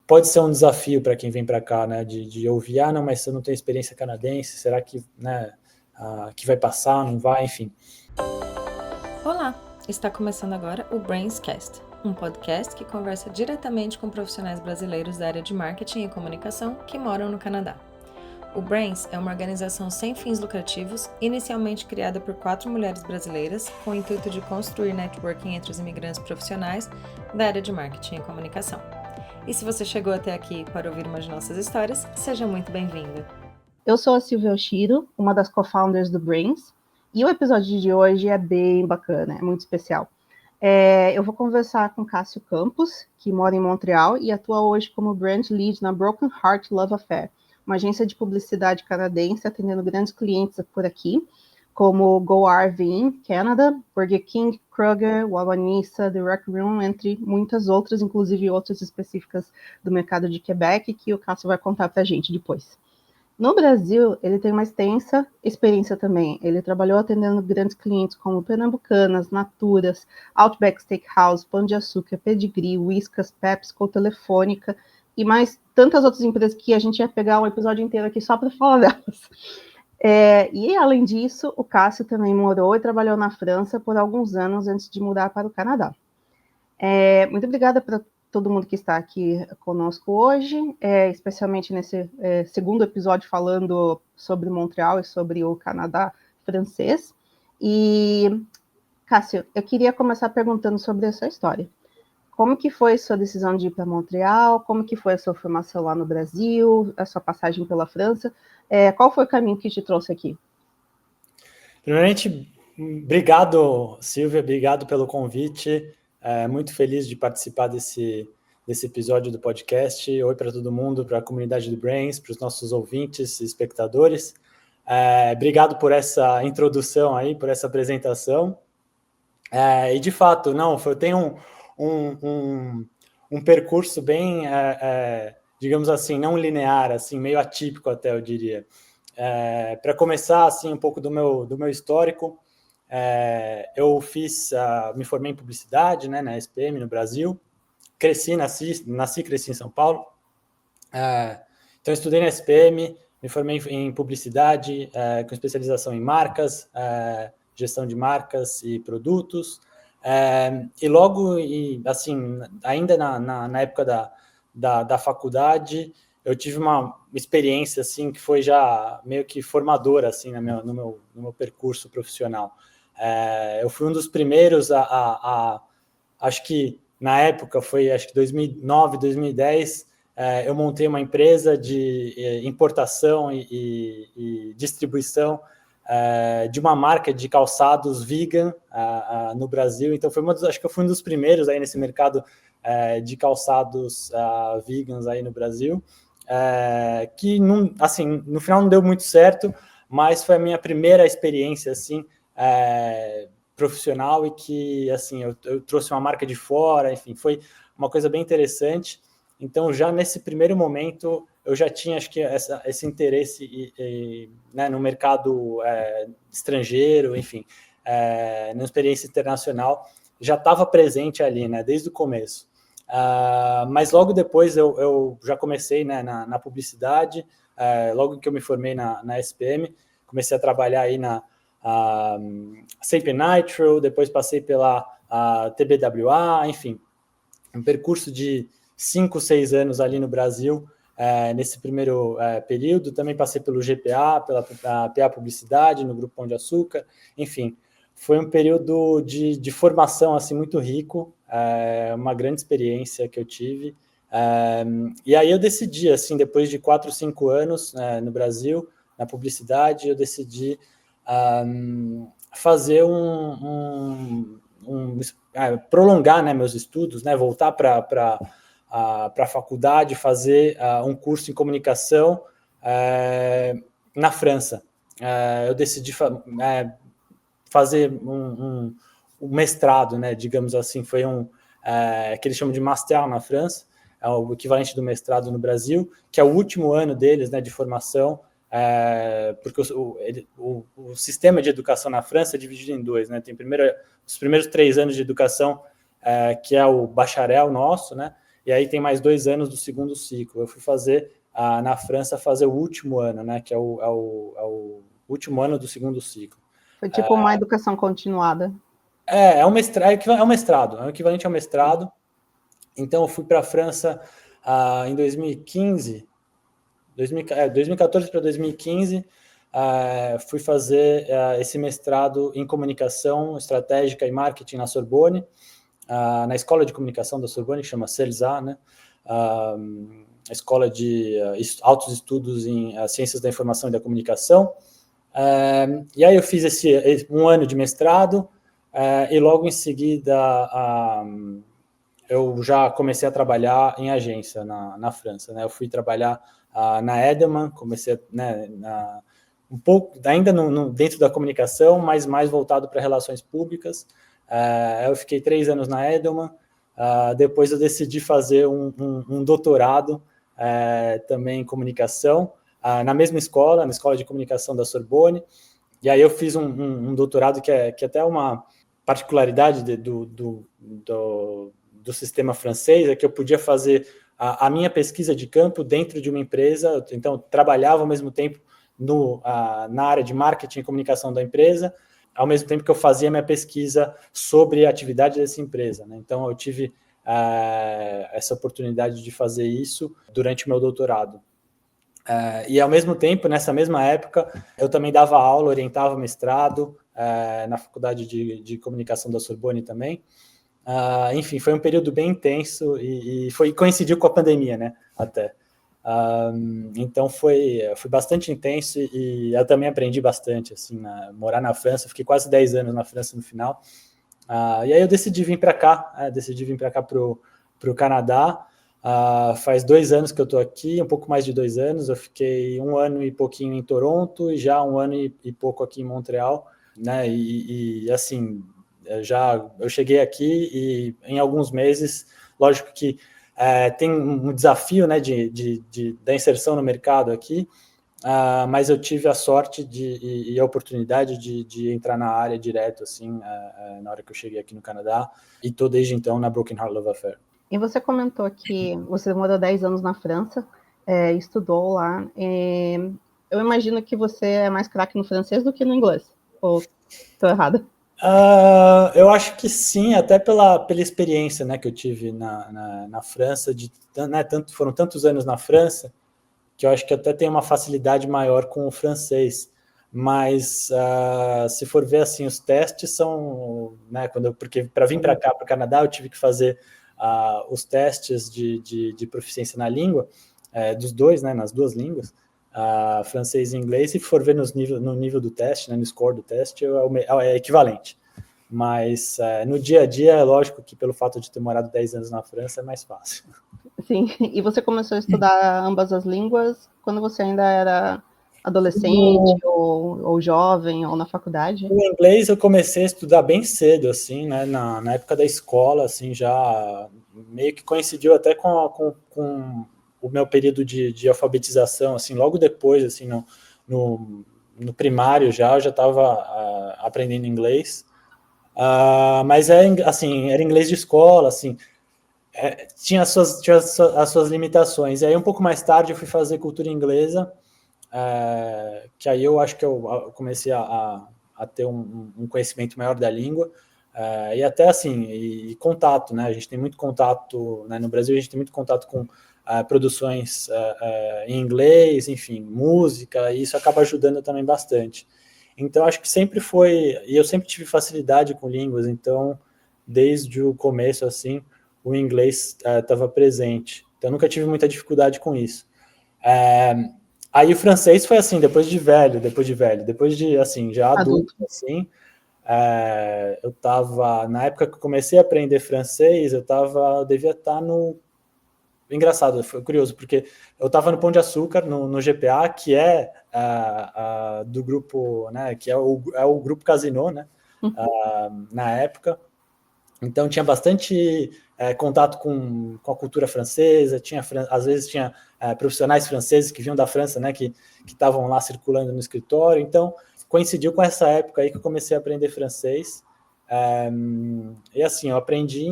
pode ser um desafio para quem vem para cá, né, de ouvir, não, mas eu não tenho experiência canadense, será que, né, que vai passar, não vai, enfim. Olá, está começando agora o Brainscast, um podcast que conversa diretamente com profissionais brasileiros da área de marketing e comunicação que moram no Canadá. O Brains é uma organização sem fins lucrativos, inicialmente criada por 4 mulheres brasileiras, com o intuito de construir networking entre os imigrantes profissionais da área de marketing e comunicação. E se você chegou até aqui para ouvir uma de nossas histórias, seja muito bem-vindo. Eu sou a Silvia Oshiro, uma das co-founders do Brains, e o episódio de hoje é bem bacana, é muito especial. Eu vou conversar com Cássio Campos, que mora em Montreal e atua hoje como Brand Lead na Broken Heart Love Affair, uma agência de publicidade canadense atendendo grandes clientes por aqui, como GoRV Inc. Canada, Burger King, Kroger, Wawanisa, The Rec Room, entre muitas outras, inclusive outras específicas do mercado de Quebec, que o Cássio vai contar para a gente depois. No Brasil, ele tem uma extensa experiência também. Ele trabalhou atendendo grandes clientes como Pernambucanas, Naturas, Outback Steakhouse, Pão de Açúcar, Pedigree, Whiskas, PepsiCo, Telefônica e mais tantas outras empresas que a gente ia pegar um episódio inteiro aqui só para falar delas. E, além disso, o Cássio também morou e trabalhou na França por alguns anos antes de mudar para o Canadá. Muito obrigada para todo mundo que está aqui conosco hoje, especialmente nesse segundo episódio falando sobre Montreal e sobre o Canadá francês. E, Cássio, eu queria começar perguntando sobre a sua história. Como que foi a sua decisão de ir para Montreal? Como que foi a sua formação lá no Brasil? A sua passagem pela França? Qual foi o caminho que te trouxe aqui? Primeiramente, obrigado, Silvia, obrigado pelo convite. Muito feliz de participar desse episódio do podcast. Oi para todo mundo, para a comunidade do Brains, para os nossos ouvintes e espectadores. Obrigado por essa introdução aí, por essa apresentação. E, de fato, eu tenho um percurso bem, digamos assim, não linear, assim, meio atípico até, eu diria. Para começar, assim, um pouco do meu histórico, eu me formei em publicidade, né, na SPM, no Brasil. Nasci e cresci em São Paulo. Então, estudei na SPM, me formei em publicidade, com especialização em marcas, gestão de marcas e produtos. E logo, assim, ainda na época da faculdade, eu tive uma experiência assim que foi já meio que formadora assim no meu percurso profissional. Eu fui um dos primeiros acho que na época foi 2009, 2010, eu montei uma empresa de importação e distribuição de uma marca de calçados vegan no Brasil. Então acho que eu fui um dos primeiros aí nesse mercado de calçados vegans aí no Brasil. Que assim, no final não deu muito certo, mas foi a minha primeira experiência assim, profissional e que assim, eu trouxe uma marca de fora, enfim, foi uma coisa bem interessante. Então, já nesse primeiro momento, eu já tinha, acho que, esse interesse né, no mercado estrangeiro, enfim, na experiência internacional, já estava presente ali, né, desde o começo. Mas logo depois eu já comecei, né, na publicidade, logo que eu me formei na SPM, comecei a trabalhar aí na Sapiens Nitro, depois passei pela TBWA, enfim, um percurso de 5, 6 anos ali no Brasil, nesse primeiro período. Também passei pelo GPA, pela PA Publicidade, no Grupo Pão de Açúcar, enfim, foi um período de formação assim, muito rico, uma grande experiência que eu tive. E aí eu decidi, assim, depois de 4, 5 anos no Brasil, na publicidade, eu decidi fazer prolongar, né, meus estudos, né, voltar para a faculdade, fazer um curso em comunicação na França. Eu decidi fazer um mestrado, né, digamos assim, foi que eles chamam de master na França, é o equivalente do mestrado no Brasil, que é o último ano deles, né, de formação, porque o sistema de educação na França é dividido em dois, né? Tem os primeiros 3 anos de educação, que é o bacharel nosso, né? e aí tem mais 2 anos do segundo ciclo. Eu fui fazer, na França, fazer o último ano, né, que é o último ano do segundo ciclo. Foi tipo uma educação continuada. É um mestrado, é um equivalente ao mestrado. Então, eu fui para a França em 2015, 2014 para 2015, fui fazer esse mestrado em comunicação estratégica e marketing na Sorbonne, na Escola de Comunicação da Sorbonne, que chama CELSA, né? A Escola de Altos Estudos em Ciências da Informação e da Comunicação. E aí eu fiz um ano de mestrado, e logo em seguida eu já comecei a trabalhar em agência na França, né? Eu fui trabalhar na Edelman, comecei, né, um pouco ainda dentro da comunicação, mas mais voltado para relações públicas. Eu fiquei 3 anos na Edelman. Depois eu decidi fazer um doutorado também em comunicação, na mesma escola, na Escola de Comunicação da Sorbonne. E aí eu fiz um doutorado que é até uma particularidade do sistema francês, é que eu podia fazer a minha pesquisa de campo dentro de uma empresa. Então, eu trabalhava ao mesmo tempo na área de marketing e comunicação da empresa, ao mesmo tempo que eu fazia minha pesquisa sobre a atividade dessa empresa, né? Então, eu tive essa oportunidade de fazer isso durante o meu doutorado. E, ao mesmo tempo, nessa mesma época, eu também dava aula, orientava mestrado na Faculdade de Comunicação da Sorbonne também. Enfim, foi um período bem intenso e coincidiu com a pandemia, né, até. Então foi bastante intenso e eu também aprendi bastante, assim, morar na França. Fiquei quase 10 anos na França no final. E aí eu decidi vir para cá, para o Canadá. Faz 2 anos que eu estou aqui, um pouco mais de 2 anos. Eu fiquei 1 ano e pouquinho em Toronto e já 1 ano e pouco aqui em Montreal, né? E assim, eu cheguei aqui e em alguns meses, lógico que tem um desafio, né, da inserção no mercado aqui, mas eu tive a sorte e a oportunidade de entrar na área direto, assim, na hora que eu cheguei aqui no Canadá, e estou desde então na Broken Heart Love Affair. E você comentou que você morou 10 anos na França, estudou lá. Eu imagino que você é mais craque no francês do que no inglês. Ou estou errada? Eu acho que sim, até pela experiência, né, que eu tive na França, né, foram tantos anos na França, que eu acho que até tenho uma facilidade maior com o francês. Mas se for ver, assim, os testes são, né, porque para vir para cá, para o Canadá, eu tive que fazer os testes de proficiência na língua, dos dois, né, nas duas línguas, francês e inglês. Se for ver no nível do teste, né, no score do teste, é equivalente. Mas no dia a dia, é lógico que pelo fato de ter morado 10 anos na França, é mais fácil. Sim, e você começou a estudar ambas as línguas quando você ainda era adolescente, ou jovem, ou na faculdade? O inglês eu comecei a estudar bem cedo, assim, né, na época da escola, assim, já meio que coincidiu até com o meu período de alfabetização, assim, logo depois, assim, no primário eu já estava aprendendo inglês, mas assim, era inglês de escola, assim, tinha as suas limitações. E aí um pouco mais tarde eu fui fazer cultura inglesa, que aí eu acho que eu comecei a ter um conhecimento maior da língua, e até assim, e contato, né? A gente tem muito contato, né? No Brasil a gente tem muito contato com produções em inglês, enfim, música, e isso acaba ajudando também bastante. Então acho que sempre foi, e eu sempre tive facilidade com línguas, então desde o começo, assim, o inglês estava presente. Então eu nunca tive muita dificuldade com isso. Aí o francês foi assim, depois de assim, já adulto, assim, eu tava, na época que eu comecei a aprender francês, eu devia estar engraçado, foi curioso, porque eu estava no Pão de Açúcar, no GPA, que é do grupo, né, que é o grupo Casino, né, na época. Então tinha bastante contato com a cultura francesa, às vezes tinha profissionais franceses que vinham da França, né, que estavam lá circulando no escritório. Então coincidiu com essa época aí que eu comecei a aprender francês, E assim, eu aprendi,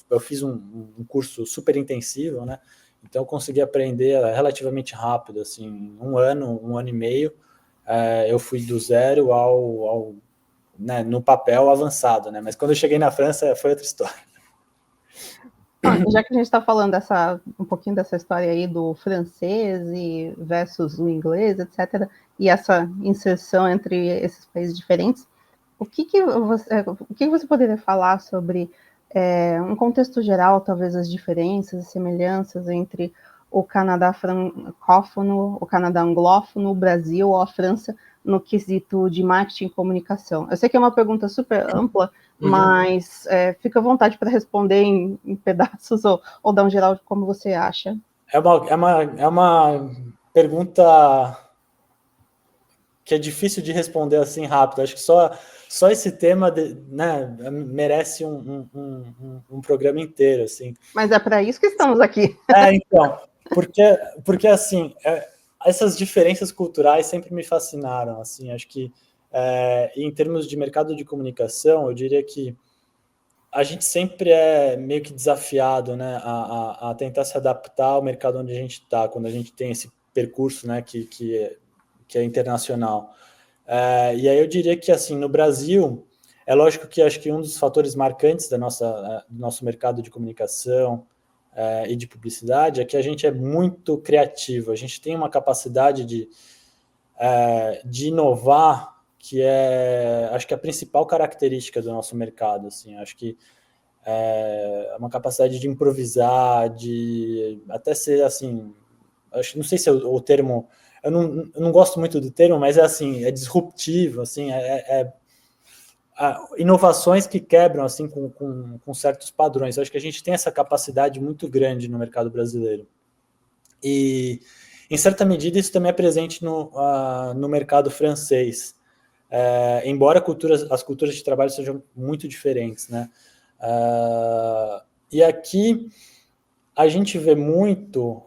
eu fiz um curso super intensivo, né? Então eu consegui aprender relativamente rápido, assim, um ano e meio, eu fui do zero ao né, no papel avançado, né? Mas quando eu cheguei na França foi outra história. Já que a gente está falando um pouquinho dessa história aí do francês versus o inglês, etc., e essa inserção entre esses países diferentes, o que você poderia falar sobre um contexto geral, talvez as diferenças e semelhanças entre o Canadá francófono, o Canadá anglófono, o Brasil ou a França no quesito de marketing e comunicação? Eu sei que é uma pergunta super ampla, mas fica à vontade para responder em pedaços ou dar um geral de como você acha. É uma pergunta que é difícil de responder assim rápido. Acho que só esse tema né, merece um programa inteiro. Assim. Mas é para isso que estamos aqui. Então, porque assim, essas diferenças culturais sempre me fascinaram. Assim, acho que em termos de mercado de comunicação, eu diria que a gente sempre é meio que desafiado, né, a tentar se adaptar ao mercado onde a gente está, quando a gente tem esse percurso, né, que é internacional. E aí eu diria que, assim, no Brasil, é lógico que acho que um dos fatores marcantes do nosso mercado de comunicação e de publicidade é que a gente é muito criativo, a gente tem uma capacidade de inovar que acho que a principal característica do nosso mercado, assim, acho que uma capacidade de improvisar, de até ser, assim, acho, não sei se o termo, eu não gosto muito do termo, mas é assim, é disruptivo, assim, inovações que quebram, assim, com certos padrões. Eu acho que a gente tem essa capacidade muito grande no mercado brasileiro. E, em certa medida, isso também é presente no mercado francês. Embora as culturas de trabalho sejam muito diferentes, né? E aqui a gente vê muito,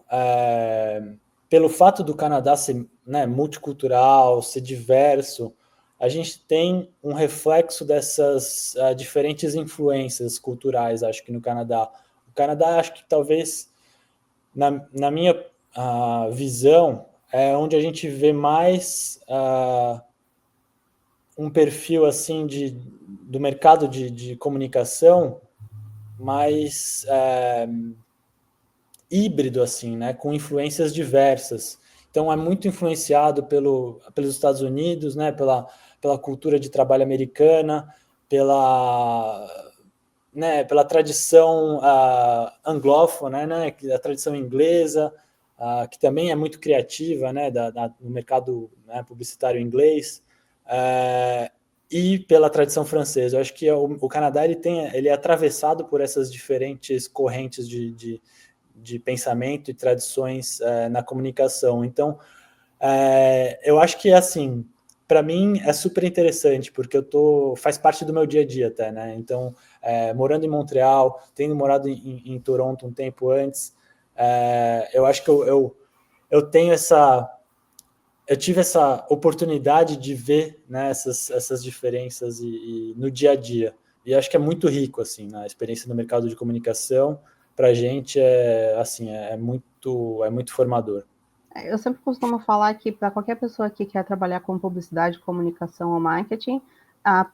pelo fato do Canadá ser, né, multicultural, ser diverso, a gente tem um reflexo dessas diferentes influências culturais, acho que no Canadá. O Canadá, acho que talvez, na minha visão, é onde a gente vê mais um perfil assim do mercado de comunicação mais híbrido, assim, né, com influências diversas. Então, é muito influenciado pelos Estados Unidos, né, pela cultura de trabalho americana, pela tradição anglófona, né, a tradição inglesa, que também é muito criativa, né, no mercado, né, publicitário inglês, e pela tradição francesa. Eu acho que o Canadá ele é atravessado por essas diferentes correntes de pensamento e tradições na comunicação. Então, eu acho que, assim, para mim é super interessante, porque faz parte do meu dia a dia até, né? Então, morando em Montreal, tendo morado em Toronto um tempo antes, eu acho que eu tenho eu tive essa oportunidade de ver, né, essas diferenças no dia a dia. E acho que é muito rico, assim, na experiência no mercado de comunicação. Para a gente assim, é muito formador. Eu sempre costumo falar que para qualquer pessoa que quer trabalhar com publicidade, comunicação ou marketing, o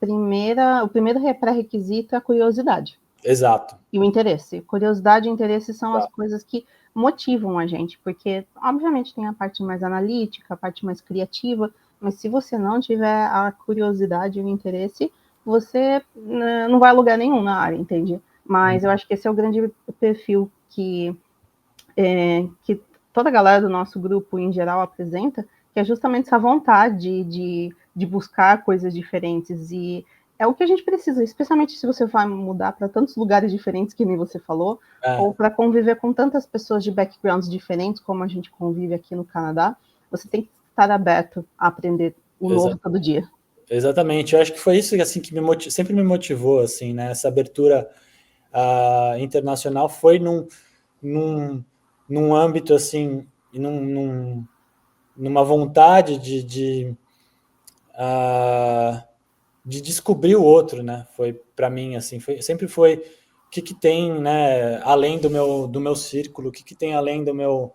primeiro pré-requisito é a curiosidade. Exato. E o interesse. Curiosidade e interesse são as coisas que motivam a gente, porque, obviamente, tem a parte mais analítica, a parte mais criativa, mas se você não tiver a curiosidade e o interesse, você não vai a lugar nenhum na área, entende? Mas eu acho que esse é o grande perfil que toda a galera do nosso grupo, em geral, apresenta, que é justamente essa vontade de buscar coisas diferentes. E é o que a gente precisa, especialmente se você vai mudar para tantos lugares diferentes, que nem você falou, ou para conviver com tantas pessoas de backgrounds diferentes, como a gente convive aqui no Canadá, você tem que estar aberto a aprender o novo todo dia. Exatamente. Eu acho que foi isso assim, que sempre me motivou, assim, né? Essa abertura internacional foi num âmbito, assim, numa vontade descobrir o outro, né? Foi para mim assim, sempre foi o que tem, né, além do meu círculo, o que tem além do meu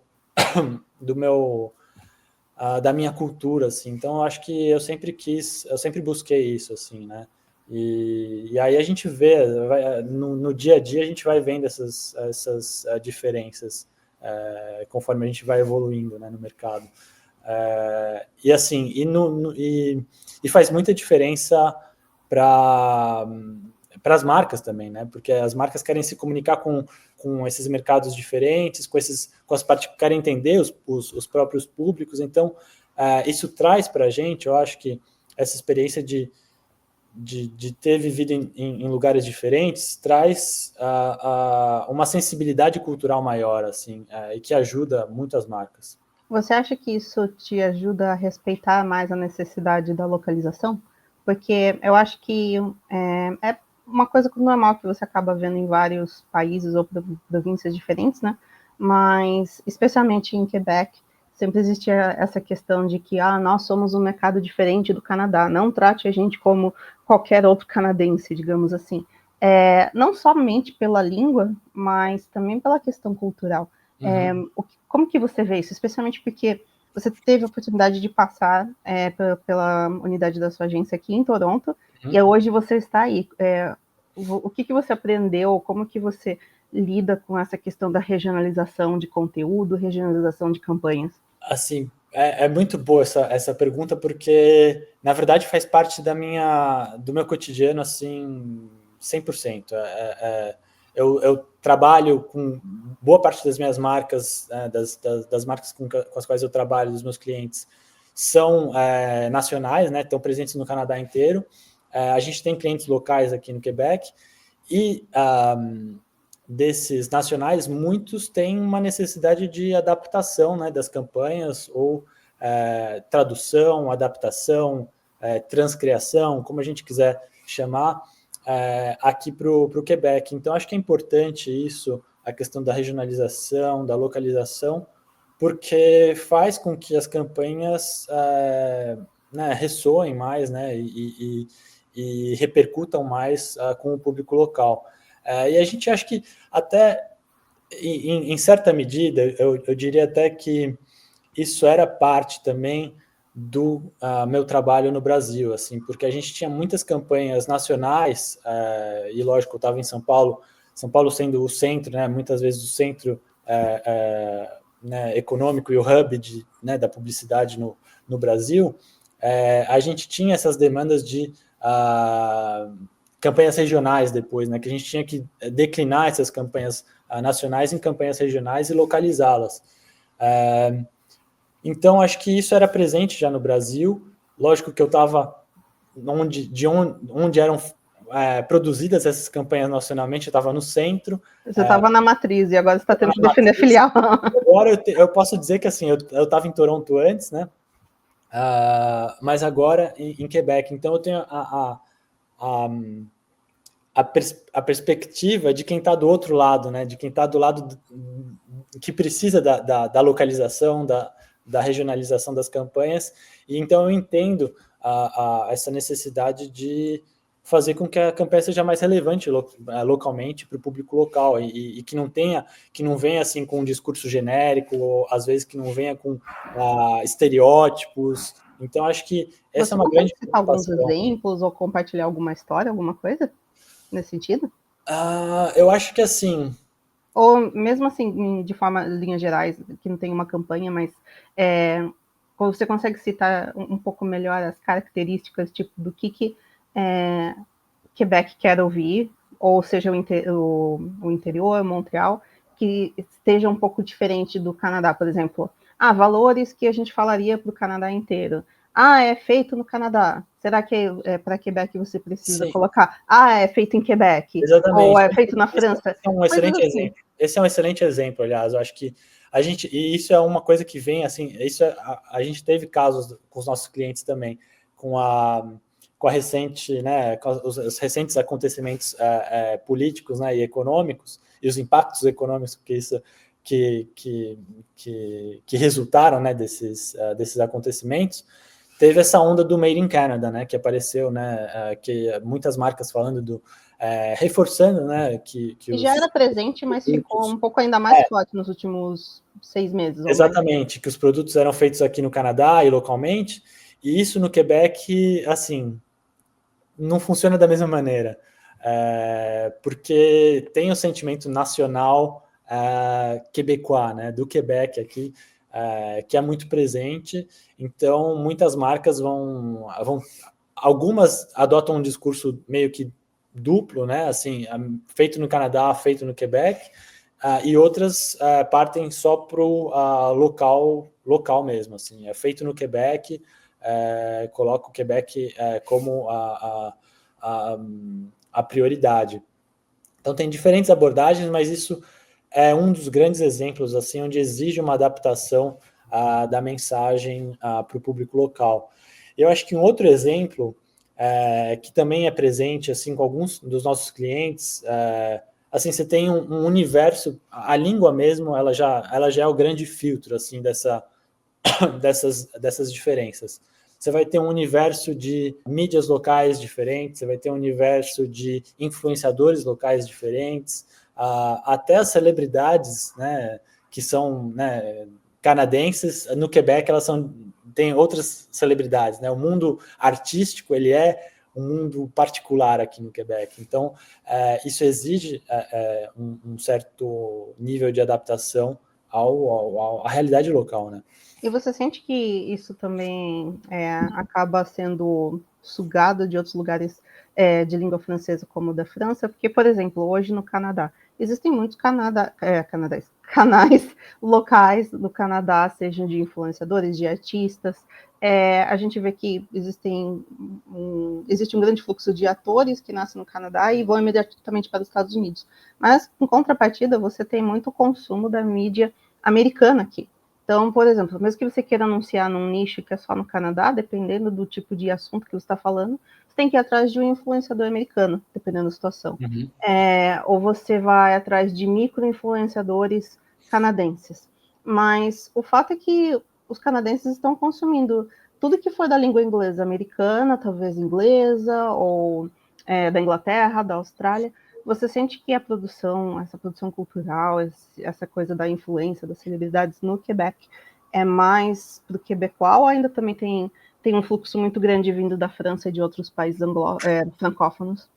da minha cultura, assim. Então, eu acho que eu sempre busquei isso, assim, né? E aí a gente vê, no dia a dia, a gente vai vendo essas diferenças conforme a gente vai evoluindo, né, no mercado. E assim, e faz muita diferença para as marcas também, né? Porque as marcas querem se comunicar com esses mercados diferentes, com as partes que querem entender os próprios públicos. Então, isso traz para a gente, eu acho que essa experiência de ter vivido em lugares diferentes traz uma sensibilidade cultural maior, assim, e que ajuda muito as marcas. Você acha que isso te ajuda a respeitar mais a necessidade da localização? Porque eu acho que é uma coisa normal que você acaba vendo em vários países ou províncias diferentes, né? Mas, especialmente em Quebec, sempre existia essa questão de que nós somos um mercado diferente do Canadá, não trate a gente como qualquer outro canadense, digamos assim. Não somente pela língua, mas também pela questão cultural. Uhum. Como que você vê isso? Especialmente porque você teve a oportunidade de passar pela unidade da sua agência aqui em Toronto, e hoje você está aí. O que você aprendeu? Como que você lida com essa questão da regionalização de conteúdo, regionalização de campanhas? Assim, é muito boa essa pergunta, porque, na verdade, faz parte do meu cotidiano, assim, 100%. Eu trabalho com boa parte das minhas marcas, das marcas com as quais eu trabalho, dos meus clientes, são nacionais, né? Estão presentes no Canadá inteiro. A gente tem clientes locais aqui no Quebec e desses nacionais, muitos têm uma necessidade de adaptação, né, das campanhas ou tradução, adaptação, transcriação, como a gente quiser chamar, aqui para o Quebec. Então, acho que é importante isso, a questão da regionalização, da localização, porque faz com que as campanhas né, ressoem mais, né, e repercutam mais com o público local. E a gente acha que até em certa medida, eu diria até que isso era parte também do meu trabalho no Brasil, assim, porque a gente tinha muitas campanhas nacionais, e lógico, eu estava em São Paulo sendo o centro, né, muitas vezes o centro né, econômico e o hub né, da publicidade no Brasil, a gente tinha essas demandas de campanhas regionais depois, né, que a gente tinha que declinar essas campanhas nacionais em campanhas regionais e localizá-las. Então, acho que isso era presente já no Brasil. Lógico que eu estava onde eram produzidas essas campanhas nacionalmente, eu estava no centro. Você estava na matriz e agora você está tendo que defender a matriz. filial. Agora eu posso dizer que assim, eu estava em Toronto antes, né? Mas agora em Quebec. Então, eu tenho a perspectiva de quem está do outro lado, né? De quem está do lado que precisa da localização, da regionalização das campanhas. E então eu entendo essa necessidade de fazer com que a campanha seja mais relevante localmente para o público local e que não venha assim com um discurso genérico, ou às vezes que não venha com estereótipos. Então acho que essa Você é uma grande citar alguns preocupação. exemplos ou compartilhar alguma história, alguma coisa nesse sentido? Eu acho que assim, Ou mesmo assim, de forma linhas gerais, que não tem uma campanha, mas você consegue citar um pouco melhor as características, tipo, do que Quebec quer ouvir, ou seja, o interior, Montreal, que esteja um pouco diferente do Canadá, por exemplo. Valores que a gente falaria para o Canadá inteiro. É feito no Canadá. Será que para Quebec você precisa sim, colocar? É feito em Quebec. Ou exatamente. é feito na França. Esse é um Coisas excelente assim. exemplo. Esse é um excelente exemplo, aliás. Eu acho que e isso é uma coisa que vem assim, a gente teve casos com os nossos clientes também, com a recente, né, com os recentes acontecimentos políticos, né, e econômicos e os impactos econômicos que isso que resultaram, né, desses acontecimentos. teve essa onda do Made in Canada, né, que apareceu, né, que muitas marcas falando reforçando, né, que já era presente, mas ficou um pouco ainda mais forte nos últimos 6 meses. Exatamente, que os produtos eram feitos aqui no Canadá e localmente, e isso no Quebec, assim, não funciona da mesma maneira, porque tem o sentimento nacional quebecois, né, do Quebec aqui, que é muito presente. Então muitas marcas algumas adotam um discurso meio que duplo, né, assim, feito no Canadá, feito no Quebec, e outras partem só para o local mesmo, assim, é feito no Quebec, coloca o Quebec como a prioridade. Então tem diferentes abordagens, mas isso é um dos grandes exemplos, assim, onde exige uma adaptação da mensagem para o público local. Eu acho que um outro exemplo que também é presente, assim, com alguns dos nossos clientes, assim, você tem um universo, a língua mesmo, ela já é o grande filtro, assim, dessas diferenças. Você vai ter um universo de mídias locais diferentes, você vai ter um universo de influenciadores locais diferentes, até as celebridades, né, que são, né, canadenses, no Quebec elas têm outras celebridades, né? O mundo artístico, ele é um mundo particular aqui no Quebec. Então, isso exige um certo nível de adaptação à realidade local, né? E você sente que isso também acaba sendo sugado de outros lugares de língua francesa, como o da França? Porque, por exemplo, hoje no Canadá, existem muitos canais locais do Canadá, sejam de influenciadores, de artistas. A gente vê que existe um grande fluxo de atores que nascem no Canadá e vão imediatamente para os Estados Unidos. Mas, em contrapartida, você tem muito consumo da mídia americana aqui. Então, por exemplo, mesmo que você queira anunciar num nicho que é só no Canadá, dependendo do tipo de assunto que você está falando, você tem que ir atrás de um influenciador americano, dependendo da situação. Uhum. Ou você vai atrás de micro-influenciadores canadenses. Mas o fato é que os canadenses estão consumindo tudo que for da língua inglesa americana, talvez inglesa, ou da Inglaterra, da Austrália. Você sente que essa produção cultural, essa coisa da influência das celebridades no Quebec é mais para o quebecois, ou ainda também tem um fluxo muito grande vindo da França e de outros países francófonos?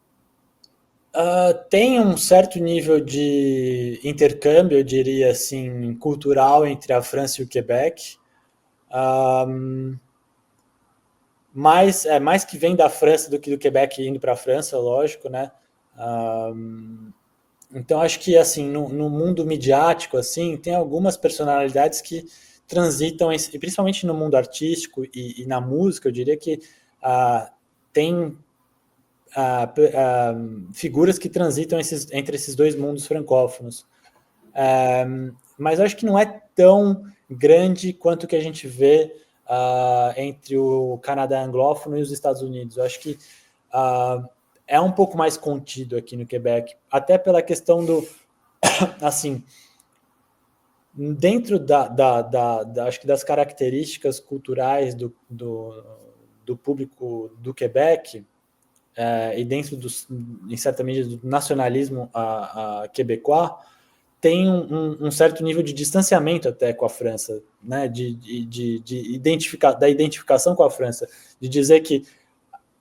Tem um certo nível de intercâmbio, eu diria assim, cultural entre a França e o Quebec, mais que vem da França do que do Quebec indo para a França, lógico, né? Então acho que assim no mundo midiático assim tem algumas personalidades que transitam, e principalmente no mundo artístico e na música, eu diria que tem figuras que transitam entre esses dois mundos francófonos. Mas eu acho que não é tão grande quanto que a gente vê entre o Canadá anglófono e os Estados Unidos. Eu acho que é um pouco mais contido aqui no Quebec, até pela questão do, assim, dentro acho que das características culturais do público do Quebec, e dentro, em certa medida, do nacionalismo quebecois, tem um certo nível de distanciamento até com a França, né? Da identificação com a França, de dizer que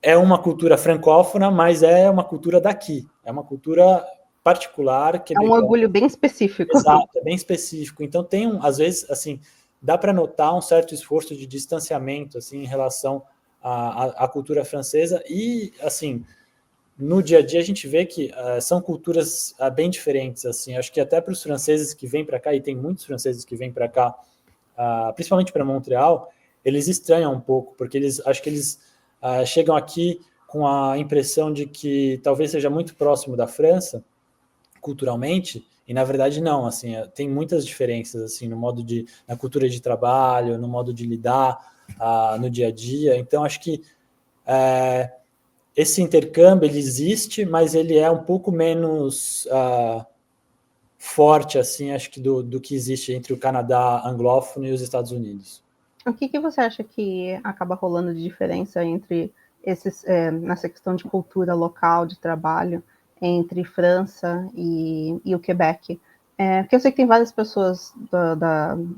é uma cultura francófona, mas é uma cultura daqui, é uma cultura particular. É um orgulho bem específico. Exato, é bem específico. Então tem, às vezes, assim, dá para notar um certo esforço de distanciamento, assim, em relação à cultura francesa e, assim, no dia a dia a gente vê que são culturas bem diferentes, assim. Acho que até para os franceses que vêm para cá, e tem muitos franceses que vêm para cá, principalmente para Montreal, eles estranham um pouco, porque acho que eles chegam aqui com a impressão de que talvez seja muito próximo da França, culturalmente, e na verdade não, assim, tem muitas diferenças, assim, na cultura de trabalho, no modo de lidar no dia a dia. Então acho que esse intercâmbio ele existe, mas ele é um pouco menos forte, assim, acho que do que existe entre o Canadá anglófono e os Estados Unidos. O que você acha que acaba rolando de diferença entre esses, nessa questão de cultura local, de trabalho, entre França e o Quebec? Porque eu sei que tem várias pessoas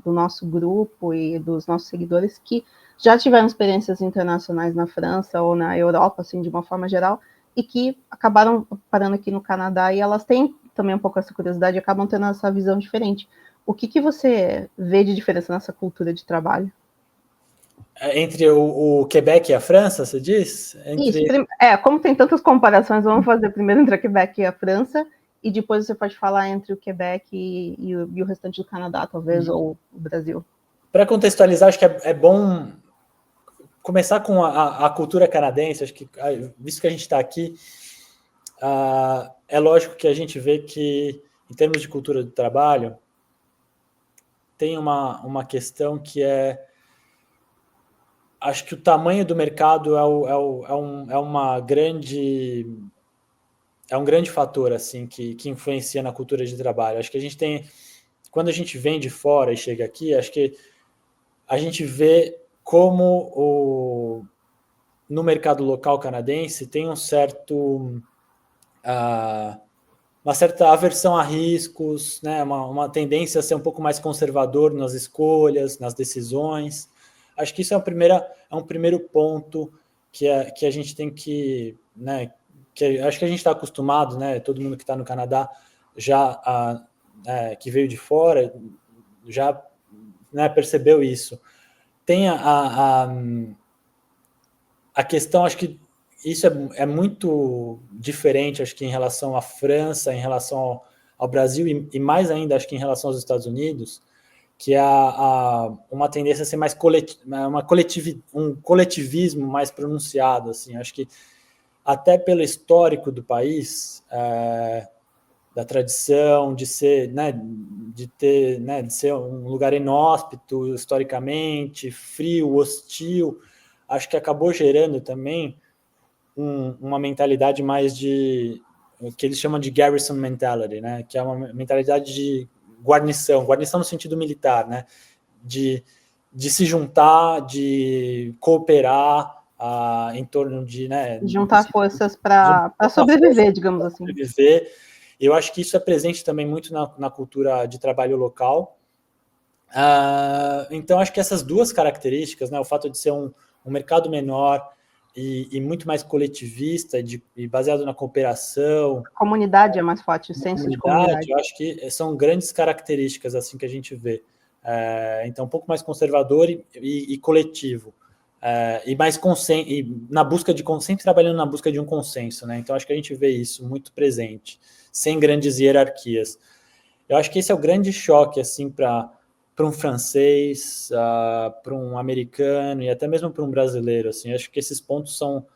do nosso grupo e dos nossos seguidores que já tiveram experiências internacionais na França ou na Europa, assim, de uma forma geral, e que acabaram parando aqui no Canadá, e elas têm também um pouco essa curiosidade e acabam tendo essa visão diferente. O que você vê de diferença nessa cultura de trabalho? Entre o Quebec e a França, você diz? Isso, Entre... como tem tantas comparações, vamos fazer primeiro entre a Quebec e a França, e depois você pode falar entre o Quebec e o restante do Canadá, talvez, ou o Brasil. Para contextualizar, acho que é bom começar com a cultura canadense. Acho que, visto que a gente está aqui, é lógico que a gente vê que, em termos de cultura do trabalho, tem uma questão que acho que o tamanho do mercado é um grande fator assim que influencia na cultura de trabalho. Acho que a gente tem, quando a gente vem de fora e chega aqui, acho que a gente vê como no mercado local canadense tem uma certa aversão a riscos, né? uma tendência a ser um pouco mais conservador nas escolhas, nas decisões. Acho que isso é um primeiro ponto que a gente tem que, né, acho que a gente está acostumado, né, todo mundo que está no Canadá já que veio de fora já, né, percebeu isso. Tem a questão, acho que isso é muito diferente, acho que em relação à França, em relação ao Brasil e mais ainda, acho que em relação aos Estados Unidos, que é uma tendência a ser mais um coletivismo mais pronunciado. Assim. Acho que até pelo histórico do país, da tradição de ser, né, de ser um lugar inóspito historicamente, frio, hostil, acho que acabou gerando também uma mentalidade mais de o que eles chamam de garrison mentality, né, que é uma mentalidade de guarnição no sentido militar, né, de se juntar, de cooperar em torno de, né, juntar forças para sobreviver, digamos assim. Sobreviver. Eu acho que isso é presente também muito na cultura de trabalho local. Então, acho que essas duas características, né, o fato de ser um mercado menor e muito mais coletivista e baseado na cooperação. A comunidade é mais forte, o senso de comunidade. Eu acho que são grandes características assim que a gente vê. Então, um pouco mais conservador e coletivo. E mais na busca sempre trabalhando na busca de um consenso, né? Então, acho que a gente vê isso muito presente, sem grandes hierarquias. Eu acho que esse é o grande choque assim para um francês, para um americano e até mesmo para um brasileiro. Assim, acho que esses pontos são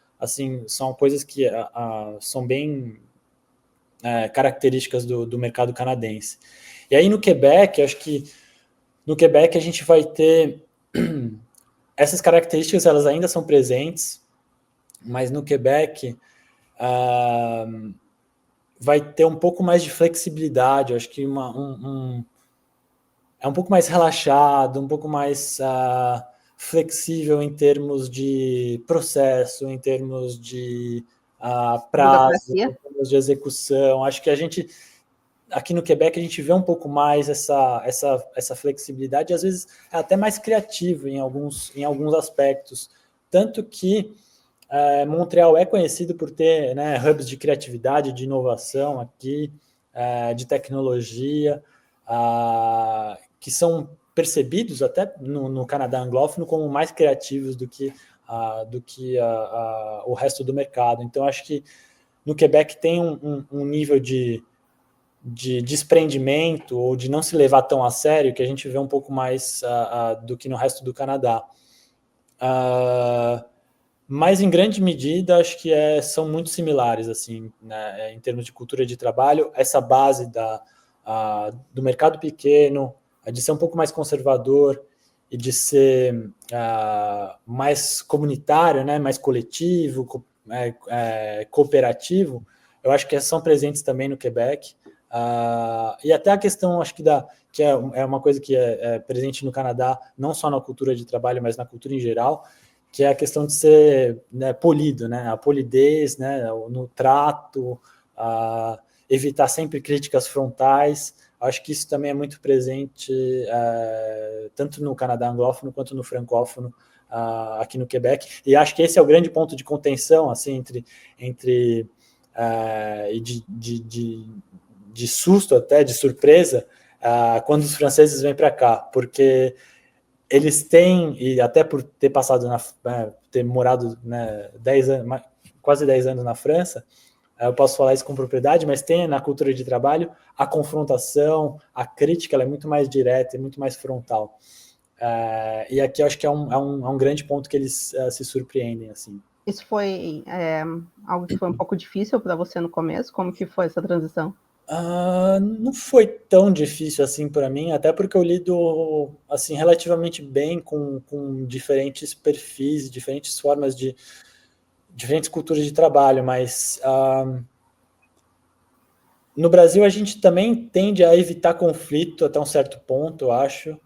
coisas que são bem características do mercado canadense. E aí no Quebec, acho que no Quebec a gente vai ter essas características, elas ainda são presentes, mas no Quebec vai ter um pouco mais de flexibilidade. Eu acho que é um pouco mais relaxado, um pouco mais flexível em termos de processo, em termos de prazo, em termos de execução. Acho que a gente, aqui no Quebec, a gente vê um pouco mais essa flexibilidade, e às vezes é até mais criativo em alguns aspectos. Tanto que Montreal é conhecido por ter, né, hubs de criatividade, de inovação aqui, de tecnologia, que são percebidos até no Canadá anglófono como mais criativos do que o resto do mercado. Então, acho que no Quebec tem um nível de desprendimento ou de não se levar tão a sério que a gente vê um pouco mais do que no resto do Canadá. Mas, em grande medida, acho que são muito similares, assim, né, em termos de cultura de trabalho. Essa base do mercado pequeno, de ser um pouco mais conservador e de ser mais comunitário, né, mais coletivo, cooperativo, eu acho que são presentes também no Quebec. E até a questão, acho que que é uma coisa que é presente no Canadá, não só na cultura de trabalho, mas na cultura em geral, que é a questão de ser, né, polido, né, a polidez, né, no trato, evitar sempre críticas frontais. Acho que isso também é muito presente tanto no Canadá anglófono quanto no francófono, aqui no Quebec, e acho que esse é o grande ponto de contenção, assim, entre de susto até, de surpresa, quando os franceses vêm para cá, porque eles têm, e até por ter passado, ter morado, né, 10 anos, quase 10 anos na França, eu posso falar isso com propriedade, mas tem na cultura de trabalho a confrontação, a crítica, ela é muito mais direta e muito mais frontal. E aqui eu acho que é um grande ponto que eles se surpreendem, assim. Isso foi algo que foi um pouco difícil para você no começo? Como que foi essa transição? Não foi tão difícil assim para mim, até porque eu lido assim relativamente bem com diferentes perfis, diferentes formas de diferentes culturas de trabalho, mas no Brasil a gente também tende a evitar conflito até um certo ponto, eu acho,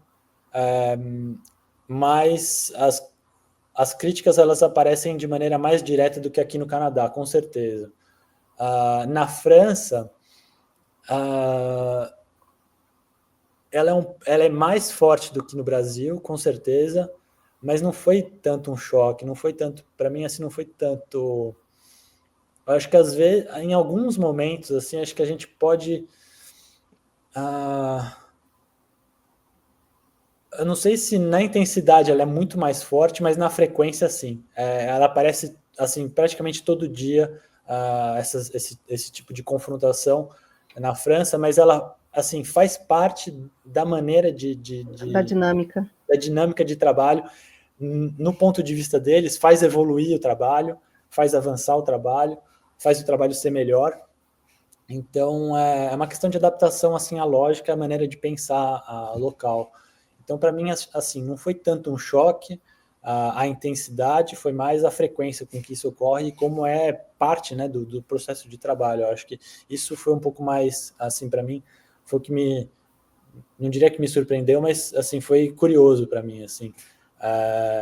mas as críticas elas aparecem de maneira mais direta do que aqui no Canadá, com certeza. Na França, ela é mais forte do que no Brasil, com certeza, mas não foi tanto um choque, não foi tanto, para mim, assim, não foi tanto. Eu acho que às vezes, em alguns momentos, assim, acho que a gente pode. Eu não sei se na intensidade ela é muito mais forte, mas na frequência, sim. Ela aparece, assim, praticamente todo dia, esse tipo de confrontação na França, mas ela, assim, faz parte da maneira Da dinâmica. da dinâmica de trabalho, no ponto de vista deles, faz evoluir o trabalho, faz avançar o trabalho, faz o trabalho ser melhor. Então, é uma questão de adaptação, assim, à lógica, à maneira de pensar local. Então, para mim, assim, não foi tanto um choque, a intensidade, foi mais a frequência com que isso ocorre e como é parte, né, do processo de trabalho. Eu acho que isso foi um pouco mais, assim, para mim, foi o que não diria que me surpreendeu, mas, assim, foi curioso para mim, assim.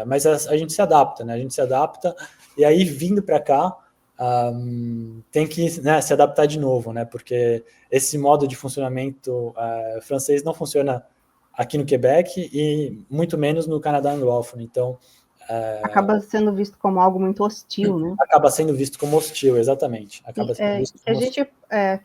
Mas a gente se adapta, né, a gente se adapta, e aí, vindo para cá, tem que, né, se adaptar de novo, né, porque esse modo de funcionamento francês não funciona aqui no Quebec e muito menos no Canadá anglófono. Então, acaba sendo visto como algo muito hostil, né? Acaba sendo visto como hostil, exatamente. Acaba sendo visto como hostil.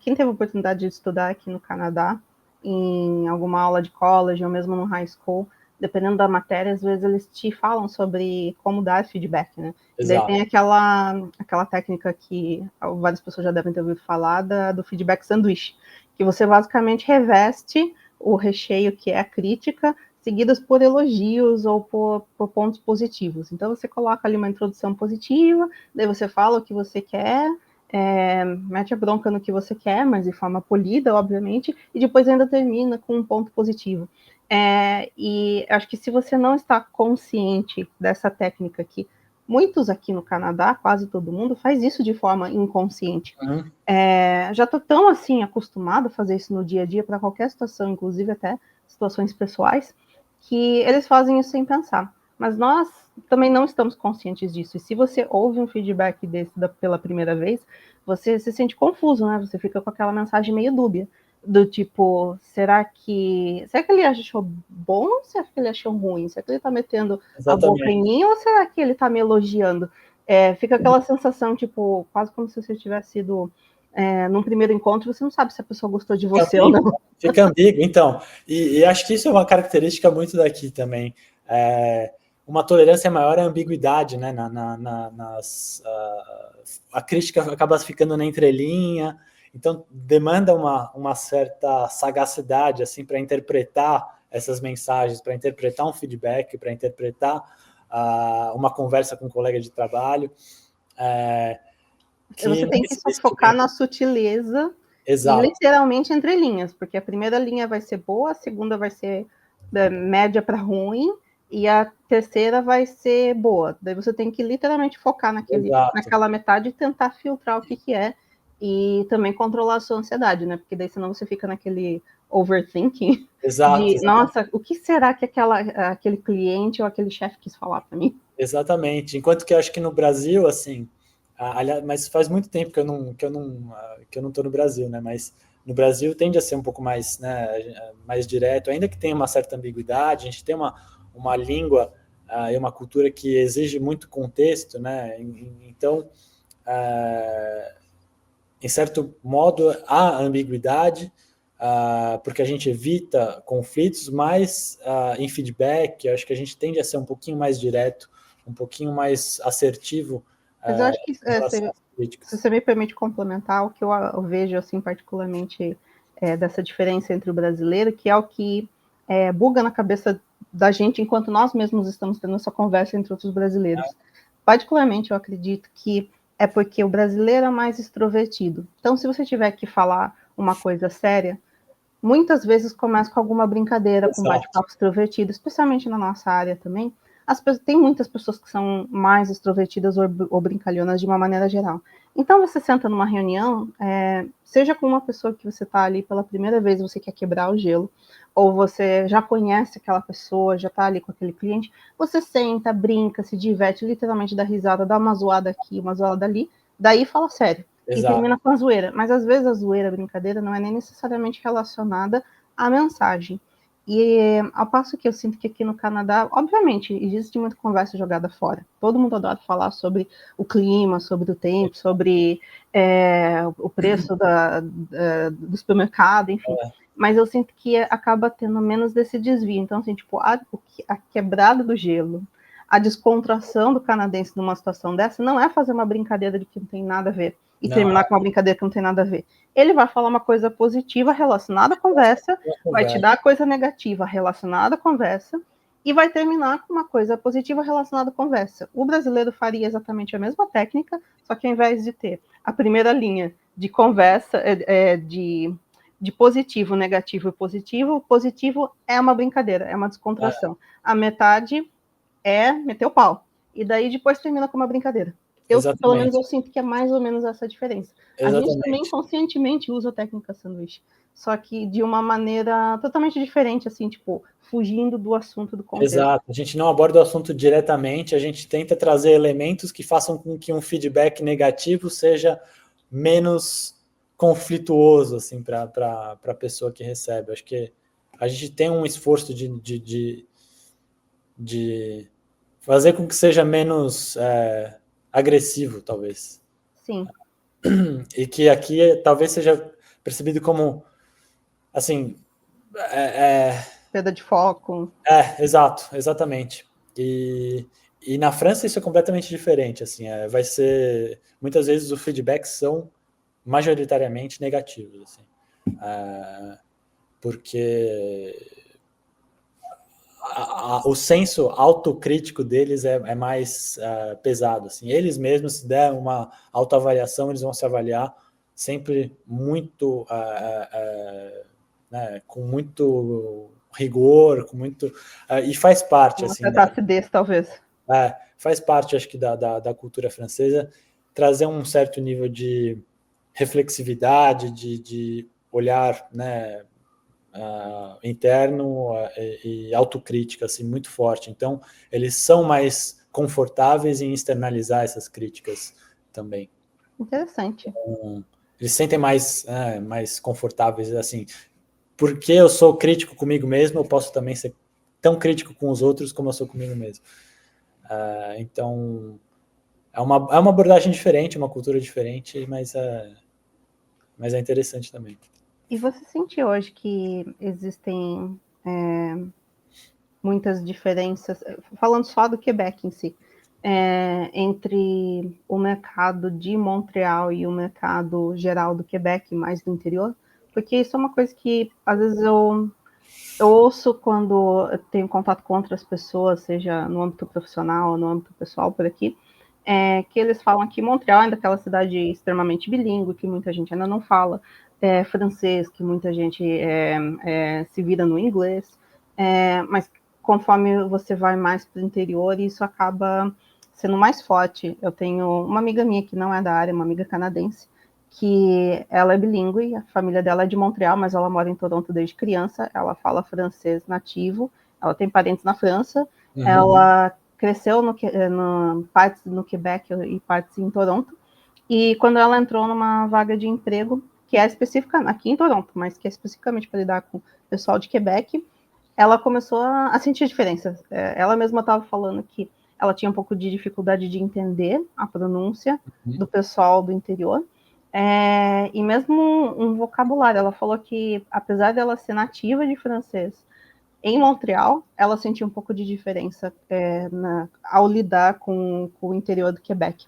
Quem teve a oportunidade de estudar aqui no Canadá, em alguma aula de college ou mesmo no high school, dependendo da matéria, às vezes eles te falam sobre como dar feedback, né? E daí tem aquela técnica que várias pessoas já devem ter ouvido falar, do feedback sanduíche, que você basicamente reveste o recheio que é a crítica, seguidas por elogios ou por pontos positivos. Então você coloca ali uma introdução positiva, daí você fala o que você quer, mete a bronca no que você quer, mas de forma polida, obviamente, e depois ainda termina com um ponto positivo. E acho que se você não está consciente dessa técnica aqui, muitos aqui no Canadá, quase todo mundo, faz isso de forma inconsciente. Uhum. Já estou tão assim acostumado a fazer isso no dia a dia para qualquer situação, inclusive até situações pessoais, que eles fazem isso sem pensar. Mas nós também não estamos conscientes disso. E se você ouve um feedback desse pela primeira vez, você se sente confuso, né? Você fica com aquela mensagem meio dúbia, do tipo, será que ele achou bom ou será que ele achou ruim? Será que ele está metendo a boca em mim ou será que ele está me elogiando? Fica aquela sensação, tipo, quase como se você tivesse sido num primeiro encontro, você não sabe se a pessoa gostou de você ou não. Fica ambíguo, então. E acho que isso é uma característica muito daqui também. Uma tolerância maior à ambiguidade, né? A crítica acaba ficando na entrelinha, então demanda uma certa sagacidade assim para interpretar essas mensagens, para interpretar um feedback, para interpretar uma conversa com um colega de trabalho. Você tem que só focar na sutileza. Exato. E literalmente entre linhas, porque a primeira linha vai ser boa, a segunda vai ser da média para ruim, e a terceira vai ser boa. Daí você tem que literalmente focar naquela metade e tentar filtrar o que é, e também controlar a sua ansiedade, né? Porque daí senão você fica naquele overthinking. Exato. Nossa, o que será que aquele cliente ou aquele chefe quis falar para mim? Exatamente. Enquanto que eu acho que no Brasil, assim, aliás, mas faz muito tempo que eu não estou no Brasil, né? Mas no Brasil tende a ser um pouco mais, né, mais direto, ainda que tenha uma certa ambiguidade. A gente tem uma língua e uma cultura que exige muito contexto, né? Então, em certo modo, há ambiguidade, porque a gente evita conflitos, mas em feedback, eu acho que a gente tende a ser um pouquinho mais direto, um pouquinho mais assertivo. Mas eu acho que, em relação às críticas. se você me permite complementar, o que eu vejo, assim, particularmente dessa diferença entre o brasileiro, que é o que buga na cabeça da gente enquanto nós mesmos estamos tendo essa conversa entre outros brasileiros. Particularmente, eu acredito que é porque o brasileiro é mais extrovertido. Então, se você tiver que falar uma coisa séria, muitas vezes começa com alguma brincadeira, com bate-papo extrovertido, especialmente na nossa área também. Tem muitas pessoas que são mais extrovertidas ou brincalhonas de uma maneira geral. Então, você senta numa reunião, seja com uma pessoa que você está ali pela primeira vez, você quer quebrar o gelo, ou você já conhece aquela pessoa, já está ali com aquele cliente, você senta, brinca, se diverte, literalmente dá risada, dá uma zoada aqui, uma zoada ali, daí fala sério. E termina com a zoeira. Mas às vezes a zoeira, a brincadeira, não é nem necessariamente relacionada à mensagem. E ao passo que eu sinto que aqui no Canadá, obviamente, existe muita conversa jogada fora. Todo mundo adora falar sobre o clima, sobre o tempo, sobre o preço do supermercado, enfim. Mas eu sinto que acaba tendo menos desse desvio. Então, assim, tipo, a quebrada do gelo, a descontração do canadense numa situação dessa não é fazer uma brincadeira de que não tem nada a ver e terminar com uma brincadeira que não tem nada a ver. Ele vai falar uma coisa positiva relacionada à conversa, vai te dar coisa negativa relacionada à conversa e vai terminar com uma coisa positiva relacionada à conversa. O brasileiro faria exatamente a mesma técnica, só que ao invés de ter a primeira linha de conversa, de positivo, negativo e positivo, o positivo é uma brincadeira, é uma descontração. A metade é meter o pau. E daí depois termina com uma brincadeira. Pelo menos eu sinto que é mais ou menos essa diferença. Exatamente. A gente também conscientemente usa a técnica sanduíche, só que de uma maneira totalmente diferente, assim, tipo, fugindo do assunto do contexto. Exato, a gente não aborda o assunto diretamente, a gente tenta trazer elementos que façam com que um feedback negativo seja menos conflituoso, assim, para a pessoa que recebe. Acho que a gente tem um esforço de fazer com que seja menos agressivo, talvez. Sim. E que aqui talvez seja percebido como, assim... perda de foco. Exato, exatamente. E na França isso é completamente diferente, assim, vai ser... Muitas vezes os feedbacks são majoritariamente negativos, assim, porque... o senso autocrítico deles é mais pesado. Assim. Eles mesmos, se der uma autoavaliação, eles vão se avaliar sempre muito, né, com muito rigor, com muito... e faz parte... Uma assim, certa acidez, talvez. Faz parte, acho que, da cultura francesa, trazer um certo nível de reflexividade, de olhar, né, interno e autocrítica, assim, muito forte. Então, eles são mais confortáveis em externalizar essas críticas também. Interessante. Então, eles se sentem mais confortáveis, assim, porque eu sou crítico comigo mesmo, eu posso também ser tão crítico com os outros como eu sou comigo mesmo. Então, é uma abordagem diferente, uma cultura diferente, mas é interessante também. E você sente hoje que existem muitas diferenças, falando só do Quebec em si, entre o mercado de Montreal e o mercado geral do Quebec, mais do interior? Porque isso é uma coisa que, às vezes, eu ouço quando eu tenho contato com outras pessoas, seja no âmbito profissional ou no âmbito pessoal por aqui, que eles falam que Montreal é daquela cidade extremamente bilíngue, que muita gente ainda não fala francês, que muita gente se vira no inglês, mas conforme você vai mais para o interior, isso acaba sendo mais forte. Eu tenho uma amiga minha que não é da área, uma amiga canadense, que ela é bilíngue, a família dela é de Montreal, mas ela mora em Toronto desde criança, ela fala francês nativo, ela tem parentes na França, ela cresceu partes no Quebec e partes em Toronto, e quando ela entrou numa vaga de emprego, que é específica aqui em Toronto, mas que é especificamente para lidar com o pessoal de Quebec, ela começou a sentir diferença. Ela mesma estava falando que ela tinha um pouco de dificuldade de entender a pronúncia do pessoal do interior, e mesmo um vocabulário. Ela falou que, apesar dela ser nativa de francês, em Montreal, ela sentiu um pouco de diferença ao lidar com o interior do Quebec.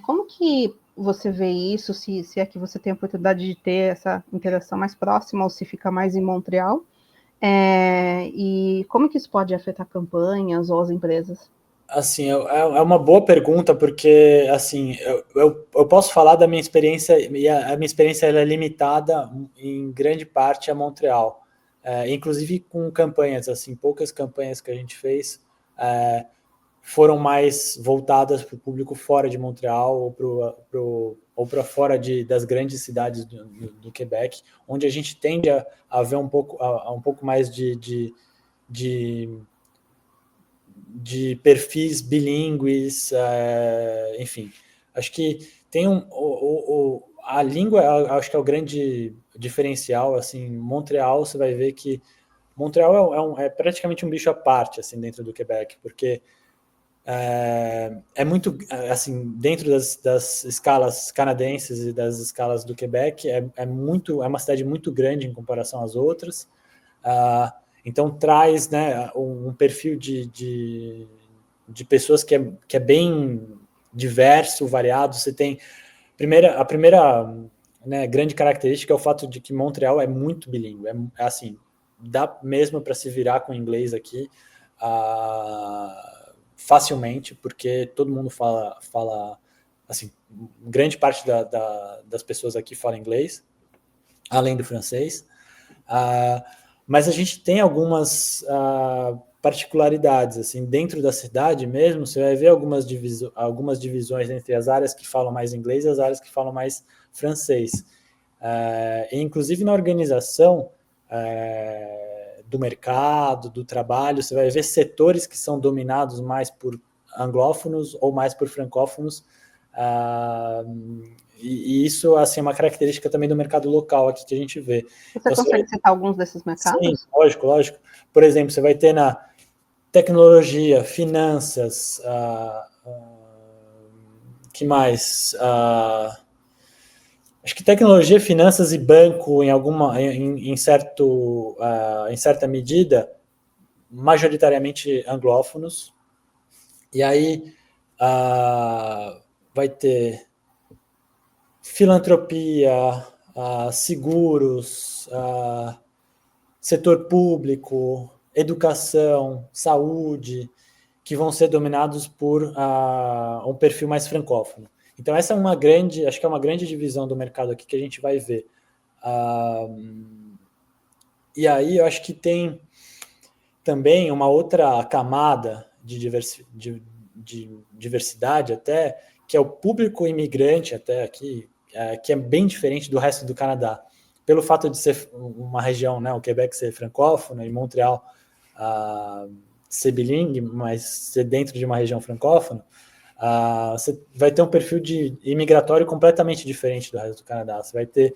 Como que você vê isso, se é que você tem a oportunidade de ter essa interação mais próxima, ou se fica mais em Montreal? E como que isso pode afetar campanhas ou as empresas? Assim, é uma boa pergunta, porque assim, eu posso falar da minha experiência, e a minha experiência ela é limitada em grande parte a Montreal, inclusive com campanhas, assim, poucas campanhas que a gente fez foram mais voltadas para o público fora de Montreal ou para fora das grandes cidades do Quebec, onde a gente tende a ver um pouco mais de perfis bilíngues, enfim. Acho que tem a língua, acho que é o grande diferencial. Assim, Montreal, você vai ver que Montreal é praticamente um bicho à parte, assim, dentro do Quebec, porque é muito, assim, dentro das escalas canadenses e das escalas do Quebec, é uma cidade muito grande em comparação às outras. Então traz, né, um perfil de pessoas que é bem diverso, variado. Você tem a primeira, né, grande característica é o fato de que Montreal é muito bilíngue. Assim, dá mesmo para se virar com inglês aqui facilmente, porque todo mundo fala assim, grande parte das pessoas aqui fala inglês, além do francês. Mas a gente tem algumas particularidades, assim, dentro da cidade mesmo. Você vai ver algumas divisões entre as áreas que falam mais inglês e as áreas que falam mais francês. E inclusive na organização do mercado, do trabalho, você vai ver setores que são dominados mais por anglófonos ou mais por francófonos, e isso, assim, é uma característica também do mercado local aqui que a gente vê. Você consegue citar alguns desses mercados? Sim, lógico. Por exemplo, você vai ter na tecnologia, finanças, que mais? Acho que tecnologia, finanças e banco, em certa medida, majoritariamente anglófonos. E aí vai ter filantropia, seguros, setor público, educação, saúde, que vão ser dominados por um perfil mais francófono. Então essa acho que é uma grande divisão do mercado aqui que a gente vai ver. E aí eu acho que tem também uma outra camada de diversidade até, que é o público imigrante até aqui, que é bem diferente do resto do Canadá. Pelo fato de ser uma região, né, o Quebec ser francófono e Montreal ser bilingue, mas ser dentro de uma região francófona, você vai ter um perfil de imigratório completamente diferente do resto do Canadá. Você vai ter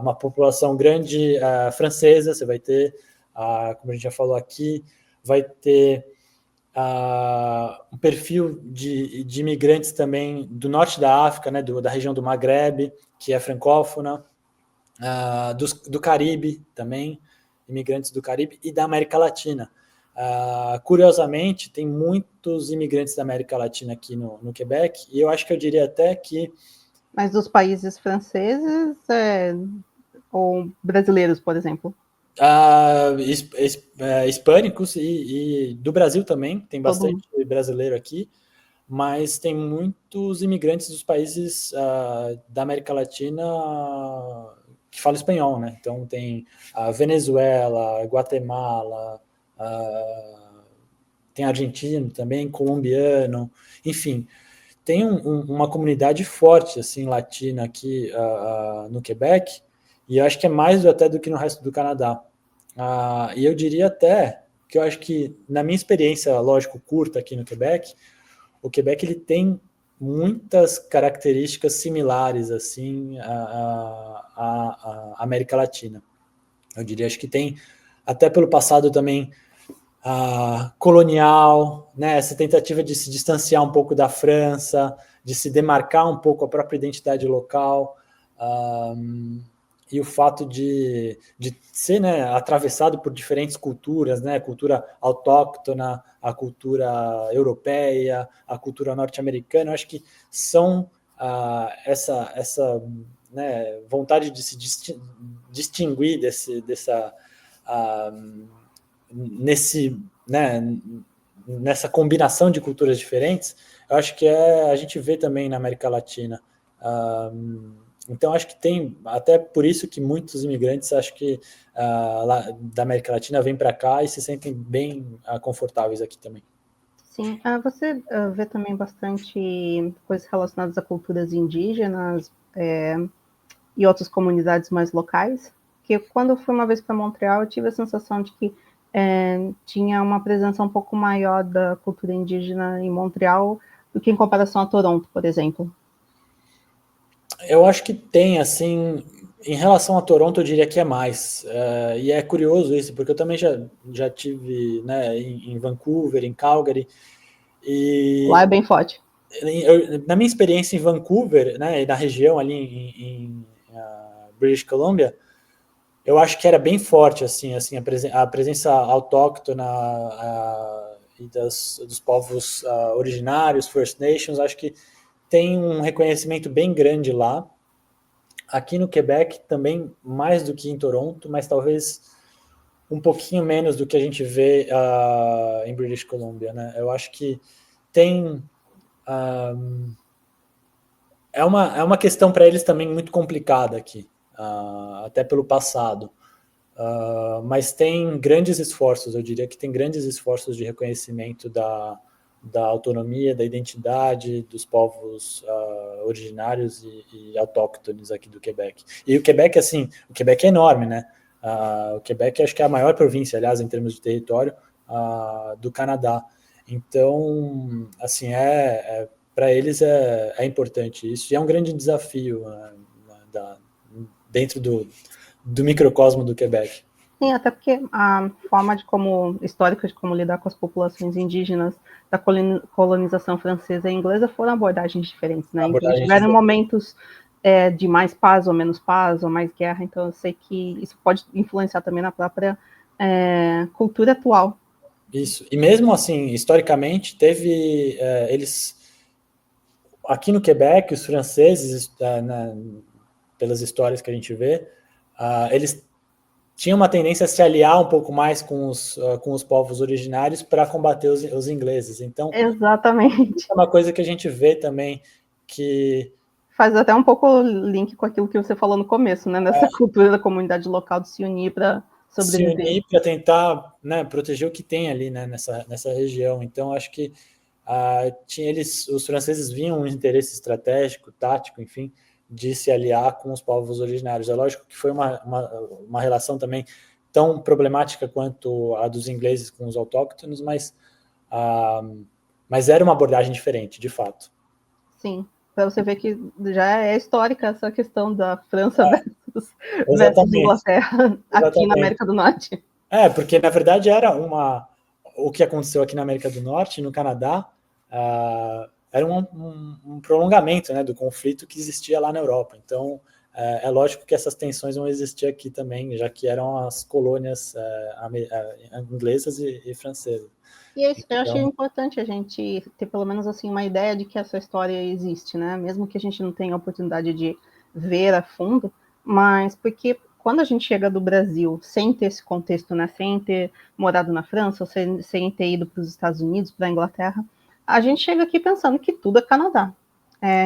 uma população grande francesa, você vai ter, como a gente já falou aqui, vai ter um perfil de imigrantes também do norte da África, né, da região do Maghreb, que é francófona, do Caribe também, imigrantes do Caribe, e da América Latina. Curiosamente, tem muitos imigrantes da América Latina aqui no Quebec, e eu acho que eu diria até que... Mas dos países franceses ou brasileiros, por exemplo? Hispânicos e do Brasil também, tem bastante brasileiro aqui, mas tem muitos imigrantes dos países da América Latina que falam espanhol, né? Então tem a Venezuela, Guatemala, tem argentino também, colombiano, enfim, tem uma comunidade forte, assim, latina aqui no Quebec, e eu acho que é mais até do que no resto do Canadá. E eu diria até que eu acho que, na minha experiência, lógico, curta aqui no Quebec, o Quebec ele tem muitas características similares assim à América Latina. Eu diria, acho que tem, até pelo passado também, colonial, né, essa tentativa de se distanciar um pouco da França, de se demarcar um pouco a própria identidade local, e o fato de ser, né, atravessado por diferentes culturas, né, cultura autóctona, a cultura europeia, a cultura norte-americana, eu acho que são essa né, vontade de se distinguir nessa combinação de culturas diferentes, eu acho que a gente vê também na América Latina. Então, acho que tem, até por isso que muitos imigrantes, acho que da América Latina vêm para cá e se sentem bem confortáveis aqui também. Sim, você vê também bastante coisas relacionadas a culturas indígenas e outras comunidades mais locais? Porque quando eu fui uma vez para Montreal, eu tive a sensação de que tinha uma presença um pouco maior da cultura indígena em Montreal do que em comparação a Toronto, por exemplo. Eu acho que tem, assim, em relação a Toronto, eu diria que é mais. E é curioso isso, porque eu também já tive, né, em Vancouver, em Calgary, Lá e é bem forte. na minha experiência em Vancouver, né, e na região ali em British Columbia, eu acho que era bem forte, assim a presença autóctona e dos povos originários, First Nations, acho que tem um reconhecimento bem grande lá. Aqui no Quebec também, mais do que em Toronto, mas talvez um pouquinho menos do que a gente vê em British Columbia, né? Eu acho que tem... é uma questão para eles também muito complicada aqui, até pelo passado. Mas tem grandes esforços, eu diria que tem grandes esforços de reconhecimento da autonomia, da identidade dos povos originários e autóctones aqui do Quebec. E o Quebec, assim, o Quebec é enorme, né? O Quebec acho que é a maior província, aliás, em termos de território, do Canadá. Então, assim, para eles é importante isso. E é um grande desafio dentro do microcosmo do Quebec. Sim, até porque a forma histórica de como lidar com as populações indígenas da colonização francesa e inglesa foram abordagens diferentes, né? Então tiveram momentos de mais paz ou menos paz, ou mais guerra, então eu sei que isso pode influenciar também na própria cultura atual. Isso, e mesmo assim, historicamente, teve eles... Aqui no Quebec, os franceses, pelas histórias que a gente vê, eles tinha uma tendência a se aliar um pouco mais com os povos originários para combater os ingleses. Então, exatamente. É uma coisa que a gente vê também, que... Faz até um pouco link com aquilo que você falou no começo, né? Nessa cultura da comunidade local de se unir para sobreviver. Se unir para tentar, né, proteger o que tem ali, né, nessa região. Então, acho que os franceses viam um interesse estratégico, tático, enfim, de se aliar com os povos originários. É lógico que foi uma relação também tão problemática quanto a dos ingleses com os autóctonos, mas era uma abordagem diferente, de fato. Sim, para você ver que já é histórica essa questão da França versus Inglaterra aqui na América do Norte. Porque na verdade era o que aconteceu aqui na América do Norte, no Canadá, era um prolongamento, né, do conflito que existia lá na Europa. Então, é lógico que essas tensões vão existir aqui também, já que eram as colônias inglesas e francesas. E é isso, eu achei importante a gente ter pelo menos assim uma ideia de que essa história existe, né? Mesmo que a gente não tenha a oportunidade de ver a fundo, mas porque quando a gente chega do Brasil sem ter esse contexto, né? Sem ter morado na França, ou sem ter ido para os Estados Unidos, para a Inglaterra, a gente chega aqui pensando que tudo é Canadá.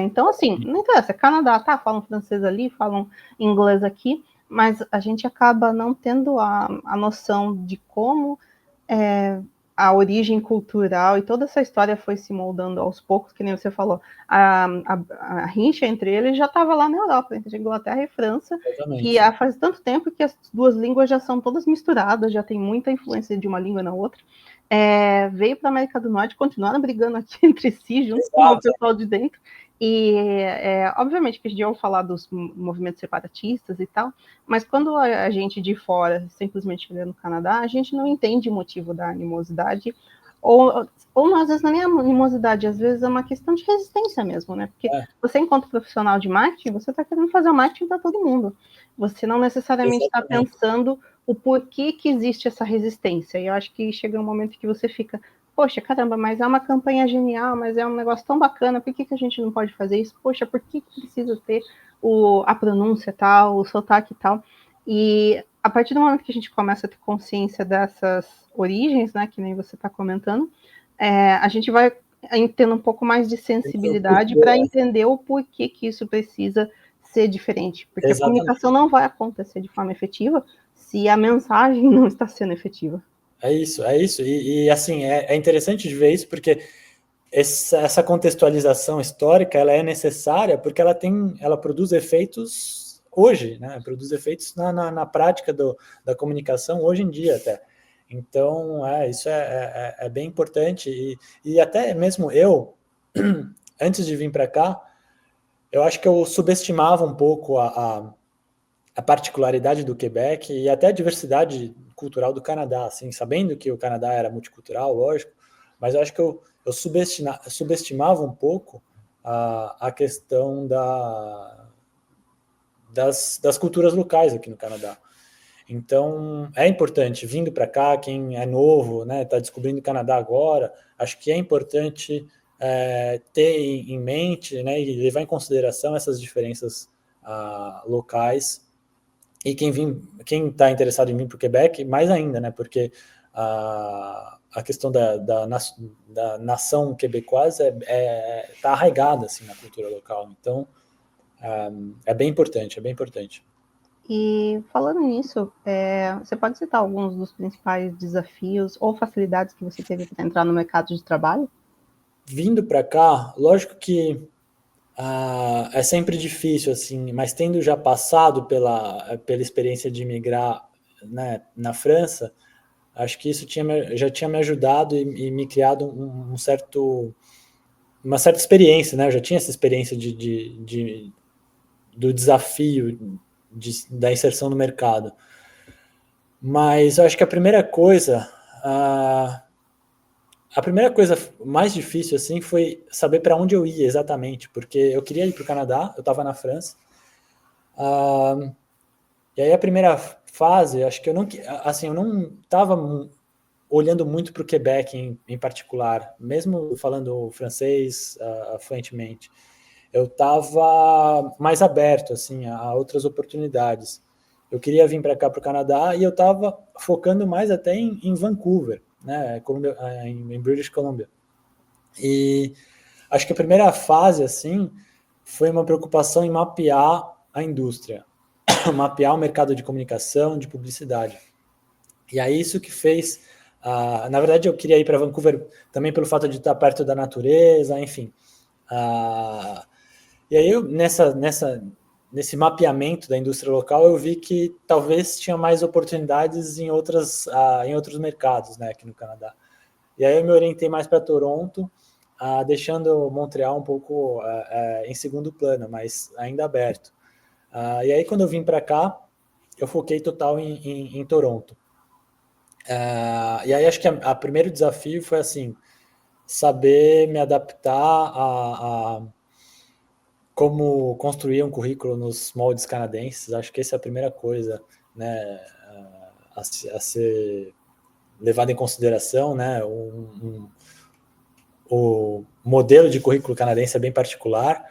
Então, assim, não interessa, é Canadá, tá? Falam francês ali, falam inglês aqui, mas a gente acaba não tendo a noção de como a origem cultural e toda essa história foi se moldando aos poucos, que nem você falou, a rixa entre eles já estava lá na Europa, entre Inglaterra e França, Exatamente. que faz tanto tempo que as duas línguas já são todas misturadas, já tem muita influência de uma língua na outra. Veio para a América do Norte, continuaram brigando aqui entre si, junto com o pessoal de dentro, e obviamente que a gente ia falar dos movimentos separatistas e tal, mas quando a gente de fora simplesmente olha no Canadá, a gente não entende o motivo da animosidade, ou às vezes não é nem animosidade, às vezes é uma questão de resistência mesmo, né? Porque você, enquanto profissional de marketing, você está querendo fazer o marketing para todo mundo. Você não necessariamente está pensando o porquê que existe essa resistência. E eu acho que chega um momento que você fica, poxa, caramba, mas é uma campanha genial, mas é um negócio tão bacana, por que a gente não pode fazer isso? Poxa, por que precisa ter a pronúncia tal, o sotaque tal? E a partir do momento que a gente começa a ter consciência dessas origens, né, que nem você está comentando, a gente vai tendo um pouco mais de sensibilidade para entender o porquê que isso precisa ser diferente. Porque a comunicação não vai acontecer de forma efetiva se a mensagem não está sendo efetiva. É isso. E assim, é interessante de ver isso, porque essa contextualização histórica, ela é necessária porque ela produz efeitos hoje, né? Produz efeitos na prática da comunicação hoje em dia até. Então, isso é bem importante. E até mesmo eu, antes de vir para cá, eu acho que eu subestimava um pouco a particularidade do Quebec e até a diversidade cultural do Canadá, assim, sabendo que o Canadá era multicultural, lógico, mas eu acho que eu subestimava um pouco a questão das culturas locais aqui no Canadá. Então, é importante, vindo para cá, quem é novo, né, está descobrindo o Canadá agora, acho que é importante ter em mente, né, e levar em consideração essas diferenças locais. E quem está interessado em vir para o Quebec, mais ainda, né, porque a questão da nação quebecoisa está arraigada assim, na cultura local. Então, é bem importante, E falando nisso, você pode citar alguns dos principais desafios ou facilidades que você teve para entrar no mercado de trabalho? Vindo para cá, lógico que é sempre difícil, assim, mas tendo já passado pela experiência de migrar, né, na França, acho que isso já tinha me ajudado e me criado uma certa experiência, né? Eu já tinha essa experiência do desafio da inserção no mercado. Mas eu acho que a primeira coisa mais difícil assim foi saber para onde eu ia exatamente, porque eu queria ir para o Canadá, eu estava na França, e aí a primeira fase, acho que eu não estava olhando muito para o Quebec em particular, mesmo falando francês fluentemente. Eu estava mais aberto assim a outras oportunidades. Eu queria vir para cá, para o Canadá, e eu estava focando mais até em Vancouver, né, em British Columbia. E acho que a primeira fase assim foi uma preocupação em mapear a indústria, mapear o mercado de comunicação, de publicidade. E aí isso que fez, na verdade eu queria ir para Vancouver também pelo fato de estar perto da natureza, enfim. E aí eu, nesse mapeamento da indústria local, eu vi que talvez tinha mais oportunidades em outros mercados, né, aqui no Canadá. E aí eu me orientei mais para Toronto, deixando Montreal um pouco em segundo plano, mas ainda aberto. E aí quando eu vim para cá, eu foquei total em Toronto. E aí acho que o primeiro desafio foi assim, saber me adaptar a como construir um currículo nos moldes canadenses. Acho que essa é a primeira coisa, né, a ser levada em consideração, né? O modelo de currículo canadense é bem particular.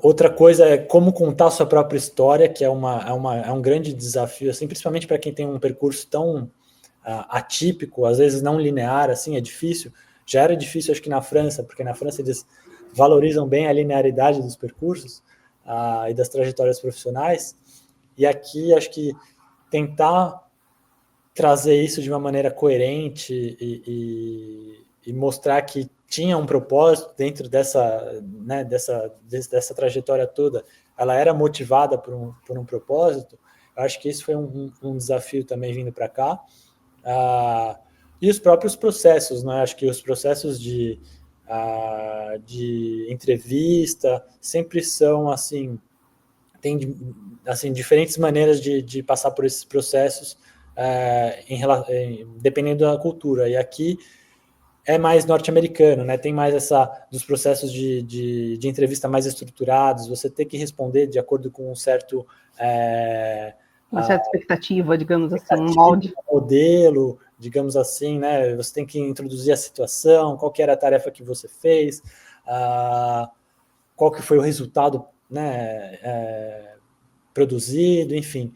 Outra coisa é como contar a sua própria história, que é um grande desafio, assim, principalmente para quem tem um percurso tão atípico, às vezes não linear, assim, é difícil. Já era difícil, acho que na França, porque na França eles valorizam bem a linearidade dos percursos e das trajetórias profissionais. E aqui, acho que tentar trazer isso de uma maneira coerente e mostrar que tinha um propósito dentro dessa, né, dessa trajetória toda, ela era motivada por um propósito. Eu acho que isso foi um desafio também vindo para cá. E os próprios processos, né? Acho que os processos de entrevista sempre são assim, tem assim, diferentes maneiras de passar por esses processos, dependendo da cultura. E aqui é mais norte-americano, né? Tem mais dos processos de entrevista mais estruturados, você tem que responder de acordo com um certo... uma certa expectativa, digamos assim, um molde. Modelo, digamos assim, né? Você tem que introduzir a situação, qual que era a tarefa que você fez, qual que foi o resultado, né, produzido, enfim.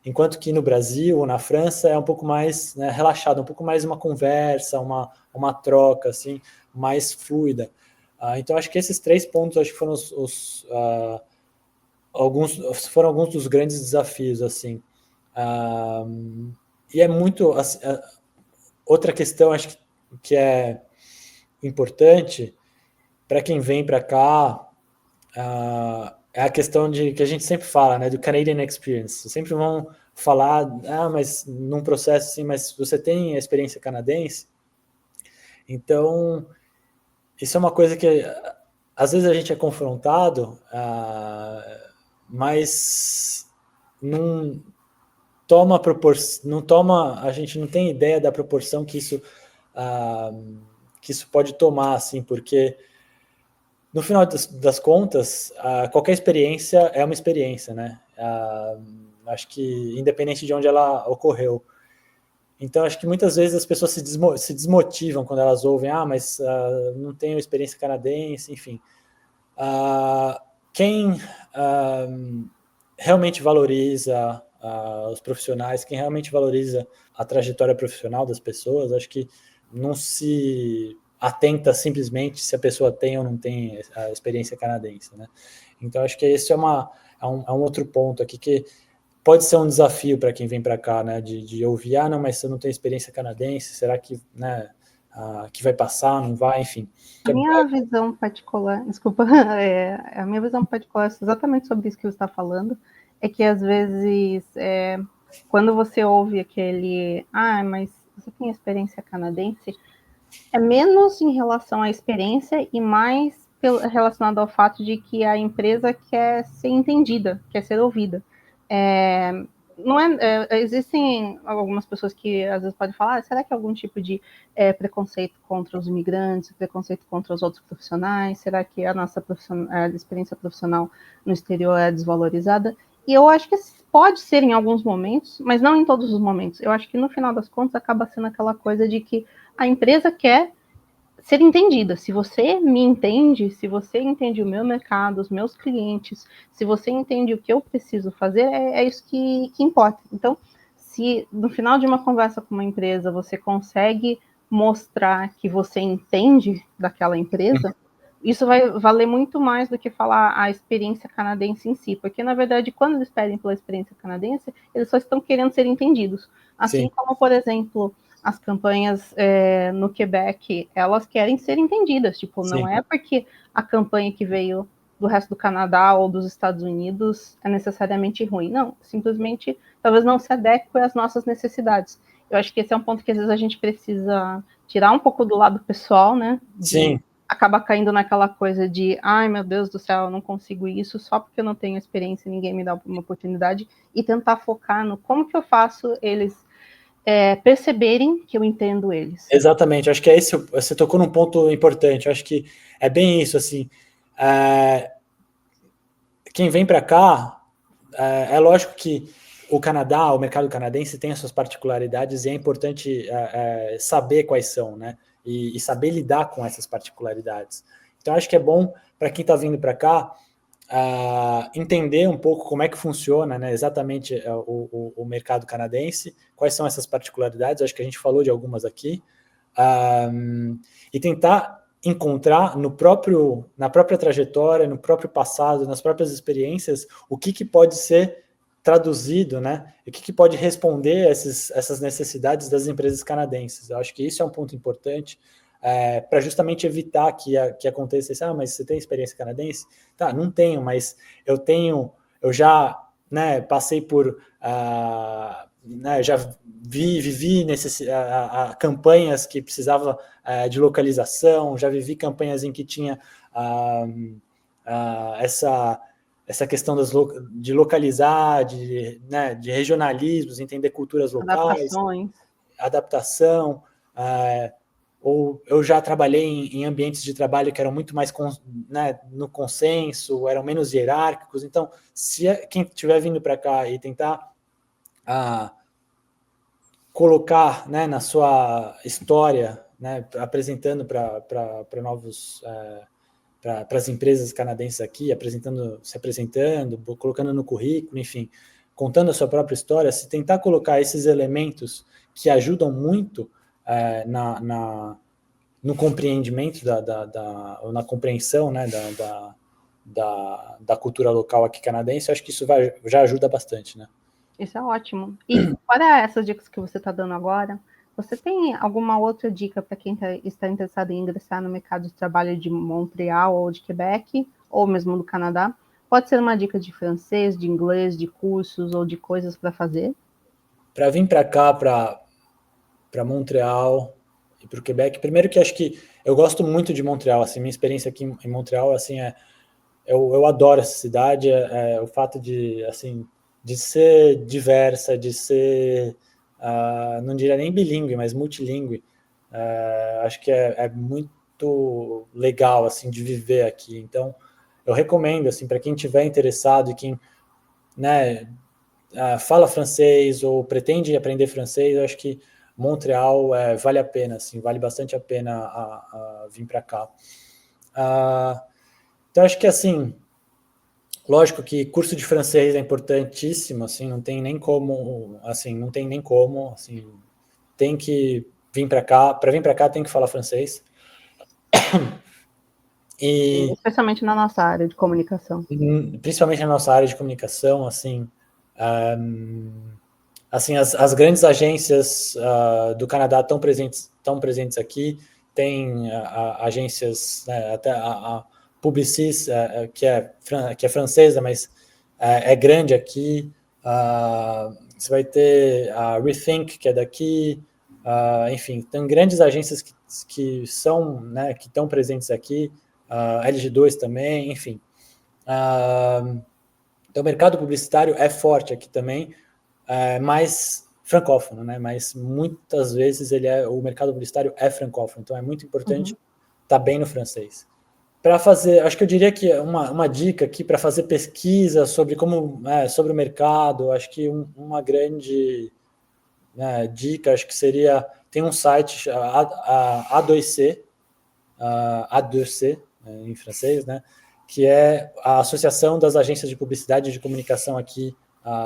Enquanto que no Brasil ou na França é um pouco mais, né, relaxado, um pouco mais uma conversa, uma troca, assim, mais fluida. Então, acho que esses 3 pontos acho que foram alguns dos grandes desafios, assim. E é muito... outra questão, acho que é importante para quem vem para cá, é a questão que a gente sempre fala, né, do Canadian Experience. Sempre vão falar, mas num processo assim, mas você tem a experiência canadense? Então, isso é uma coisa que às vezes a gente é confrontado, mas não toma a gente não tem ideia da proporção que isso pode tomar, assim, porque no final das contas, qualquer experiência é uma experiência, né? Acho que independente de onde ela ocorreu. Então, acho que muitas vezes as pessoas se desmotivam quando elas ouvem, mas não tenho experiência canadense, enfim. Quem realmente valoriza os profissionais, quem realmente valoriza a trajetória profissional das pessoas, acho que não se atenta simplesmente se a pessoa tem ou não tem a experiência canadense, né? Então, acho que esse é um outro ponto aqui que pode ser um desafio para quem vem para cá, né? De ouvir, não, mas você não tem experiência canadense, será que, né, que vai passar, não vai, enfim. A minha visão particular, desculpa, a minha visão particular é exatamente sobre isso que você está falando, é que às vezes, quando você ouve aquele, mas você tem experiência canadense, é menos em relação à experiência e mais relacionado ao fato de que a empresa quer ser entendida, quer ser ouvida. Não existem algumas pessoas que às vezes podem falar, será que é algum tipo de preconceito contra os imigrantes, preconceito contra os outros profissionais? Será que a nossa experiência profissional no exterior é desvalorizada? E eu acho que pode ser em alguns momentos, mas não em todos os momentos. Eu acho que no final das contas acaba sendo aquela coisa de que a empresa quer ser entendida. Se você me entende, se você entende o meu mercado, os meus clientes, se você entende o que eu preciso fazer, é isso que importa. Então, se no final de uma conversa com uma empresa você consegue mostrar que você entende daquela empresa, isso vai valer muito mais do que falar a experiência canadense em si, porque, na verdade, quando eles pedem pela experiência canadense, eles só estão querendo ser entendidos. Assim como, por exemplo, as campanhas no Quebec, elas querem ser entendidas, tipo, não é porque a campanha que veio do resto do Canadá ou dos Estados Unidos é necessariamente ruim, não, simplesmente talvez não se adeque às nossas necessidades. Eu acho que esse é um ponto que às vezes a gente precisa tirar um pouco do lado pessoal, né? Sim. Acaba caindo naquela coisa de, meu Deus do céu, eu não consigo isso só porque eu não tenho experiência e ninguém me dá uma oportunidade, e tentar focar no como que eu faço eles perceberem que eu entendo eles. Exatamente, acho que é esse, você tocou num ponto importante, acho que é bem isso, assim, quem vem para cá, é lógico que o Canadá, o mercado canadense tem as suas particularidades e é importante saber quais são, né, e saber lidar com essas particularidades. Então, acho que é bom para quem está vindo para cá entender um pouco como é que funciona, né, exatamente o mercado canadense, quais são essas particularidades, acho que a gente falou de algumas aqui, e tentar encontrar na própria trajetória, no próprio passado, nas próprias experiências, o que pode ser traduzido, né? E o que pode responder a essas necessidades das empresas canadenses. Eu acho que isso é um ponto importante para justamente evitar que aconteça isso. Mas você tem experiência canadense? Tá, não tenho, mas eu já, né, passei por, né, já vivi campanhas que precisava de localização, já vivi campanhas em que tinha essa questão de localizar, né, de regionalismos, entender culturas locais, adaptação, ou eu já trabalhei em ambientes de trabalho que eram muito mais, né, no consenso, eram menos hierárquicos. Então, se quem estiver vindo para cá e tentar colocar, né, na sua história, né, apresentando para novos... para as empresas canadenses aqui, se apresentando, colocando no currículo, enfim, contando a sua própria história, se tentar colocar esses elementos que ajudam muito no compreendimento ou na compreensão, né, da cultura local aqui canadense, eu acho que isso já ajuda bastante, né? Isso é ótimo. E para essas dicas que você está dando agora, você tem alguma outra dica para quem está interessado em ingressar no mercado de trabalho de Montreal ou de Quebec, ou mesmo do Canadá? Pode ser uma dica de francês, de inglês, de cursos ou de coisas para fazer? Para vir para cá, para Montreal e para o Quebec, primeiro que acho que eu gosto muito de Montreal, assim, minha experiência aqui em Montreal, assim, eu adoro essa cidade, o fato de, assim, de ser diversa, de ser, não diria nem bilíngue, mas multilíngue, acho que é muito legal, assim, de viver aqui. Então, eu recomendo, assim, para quem estiver interessado e quem, né, fala francês ou pretende aprender francês, eu acho que Montreal vale a pena, assim, vale bastante a pena vir para cá. Então, acho que, assim, lógico que curso de francês é importantíssimo, assim, não tem nem como, assim, tem que vir para cá tem que falar francês. E especialmente na nossa área de comunicação. Principalmente na nossa área de comunicação, assim, as grandes agências do Canadá estão presentes aqui, tem agências, né, até a Publicis, que é francesa, mas é grande aqui. Você vai ter a Rethink, que é daqui. Enfim, tem grandes agências que são, né, que estão presentes aqui. LG2 também, enfim. Então, o mercado publicitário é forte aqui também, mais francófono, né? Mas muitas vezes o mercado publicitário é francófono, então é muito importante estar bem no francês. Para fazer, acho que eu diria que uma dica aqui para fazer pesquisa sobre sobre o mercado, acho que uma grande, né, dica, acho que seria, tem um site A2C, A2C, em francês, né, que é a Associação das Agências de Publicidade e de Comunicação aqui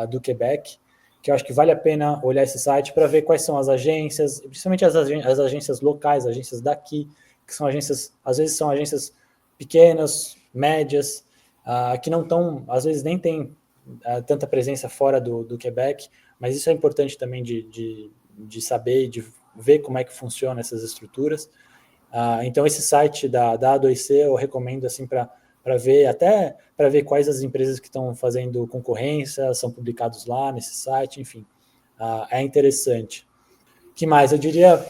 do Quebec, que eu acho que vale a pena olhar esse site para ver quais são as agências, principalmente as agências locais, agências daqui, que são agências, às vezes são agências pequenas, médias, que não estão, às vezes nem tem tanta presença fora do Quebec, mas isso é importante também de saber e de ver como é que funcionam essas estruturas. Então, esse site da A2C eu recomendo, assim, para ver, até para ver quais as empresas que estão fazendo concorrência, são publicados lá nesse site, enfim, é interessante. O que mais? Eu diria,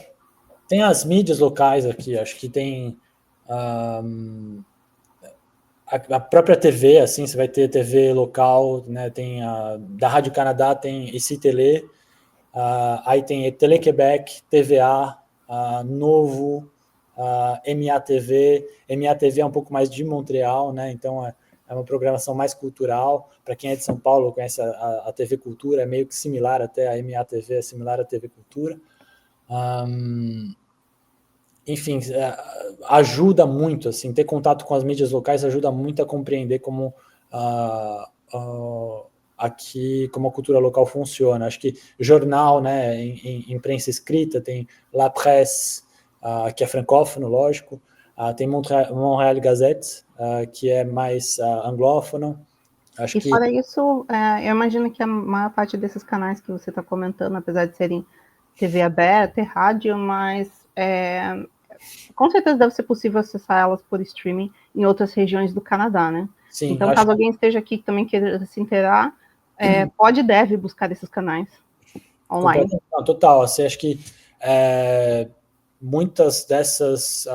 tem as mídias locais aqui, acho que tem a própria TV, assim, você vai ter TV local, né, tem da Rádio Canadá, tem ICI Télé, aí tem Télé-Québec, TVA, Novo, MATV. MATV é um pouco mais de Montreal, né? Então é uma programação mais cultural. Para quem é de São Paulo, conhece a TV Cultura, é meio que similar até a MATV, é similar à TV Cultura. Enfim, ajuda muito, assim, ter contato com as mídias locais ajuda muito a compreender como aqui, como a cultura local funciona. Acho que jornal, né, em imprensa escrita, tem La Presse, que é francófono, lógico, tem Montreal Gazette, que é mais anglófono, Acho que... fora isso, eu imagino que a maior parte desses canais que você está comentando, apesar de serem TV aberta e rádio, mas com certeza deve ser possível acessar elas por streaming em outras regiões do Canadá, né? Sim, então, caso alguém esteja aqui que também queira se inteirar, pode e deve buscar esses canais online. Não, total, assim, acho que muitas dessas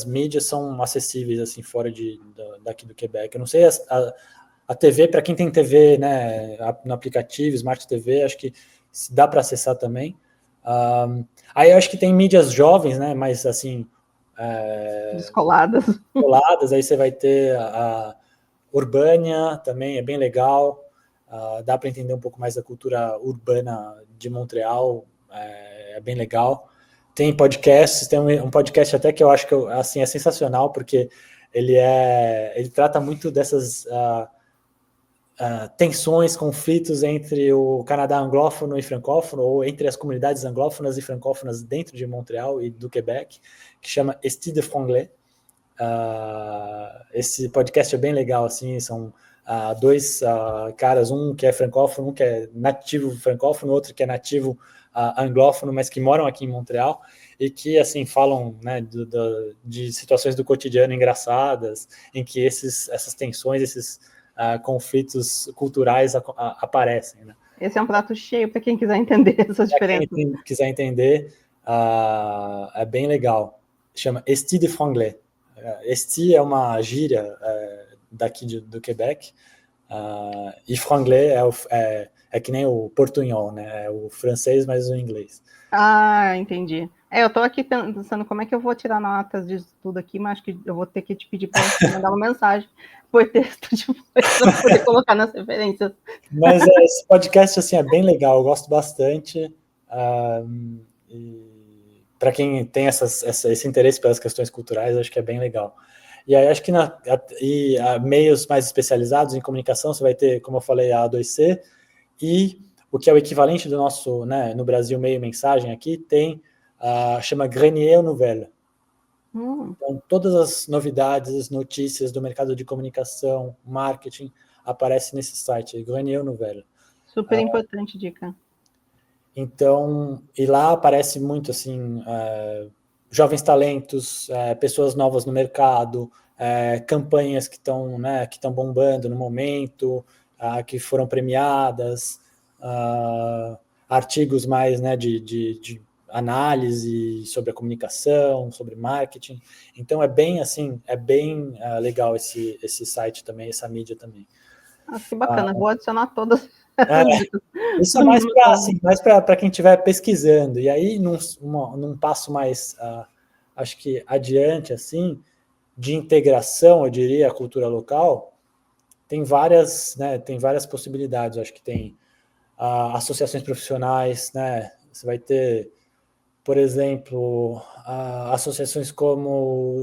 mídias são acessíveis assim fora daqui do Quebec. Eu não sei a TV, para quem tem TV, né, no aplicativo, Smart TV, acho que dá para acessar também. Aí eu acho que tem mídias jovens, né, mas assim... Descoladas. Aí você vai ter a Urbânia, também é bem legal. Dá para entender um pouco mais da cultura urbana de Montreal, é bem legal. Tem podcasts, tem um podcast até que eu acho que assim, é sensacional, porque ele trata muito dessas tensões, conflitos entre o Canadá anglófono e francófono, ou entre as comunidades anglófonas e francófonas dentro de Montreal e do Quebec, que chama Esti de Franglais. Esse podcast é bem legal, assim, são dois caras, um que é francófono, um que é nativo francófono, outro que é nativo anglófono, mas que moram aqui em Montreal e que, assim, falam, né, de situações do cotidiano engraçadas, em que essas tensões, esses conflitos culturais aparecem, né? Esse é um prato cheio para quem quiser entender essas diferenças. Para quem quiser entender, é bem legal. Chama Esti de Franglais. Esti é uma gíria daqui do Quebec, e franglais é que nem o portunhol, né? É o francês, mas o inglês. Entendi. Eu estou aqui pensando como é que eu vou tirar notas disso tudo aqui, mas acho que eu vou ter que te pedir para você mandar uma mensagem por texto depois para poder colocar nas referências. Mas esse podcast assim, é bem legal, eu gosto bastante. Para quem tem esse interesse pelas questões culturais, acho que é bem legal. E aí acho que meios mais especializados em comunicação, você vai ter, como eu falei, a A2C, e o que é o equivalente do nosso, né, no Brasil, meio mensagem aqui, chama Grenier Nouvelle. Então, todas as novidades, as notícias do mercado de comunicação, marketing, aparecem nesse site, Grenier Nouvelle. Super importante dica. Então, e lá aparece muito, assim, jovens talentos, pessoas novas no mercado, campanhas que estão, né, bombando no momento, que foram premiadas, artigos mais, né, de análise sobre a comunicação, sobre marketing. Então é bem assim, legal esse site também, essa mídia também. Que bacana, vou adicionar todas. Isso é mais para quem estiver pesquisando. E aí, num passo mais, acho que adiante, assim, de integração, eu diria, a cultura local, tem várias possibilidades. Acho que tem associações profissionais, né? Você vai ter, por exemplo, associações como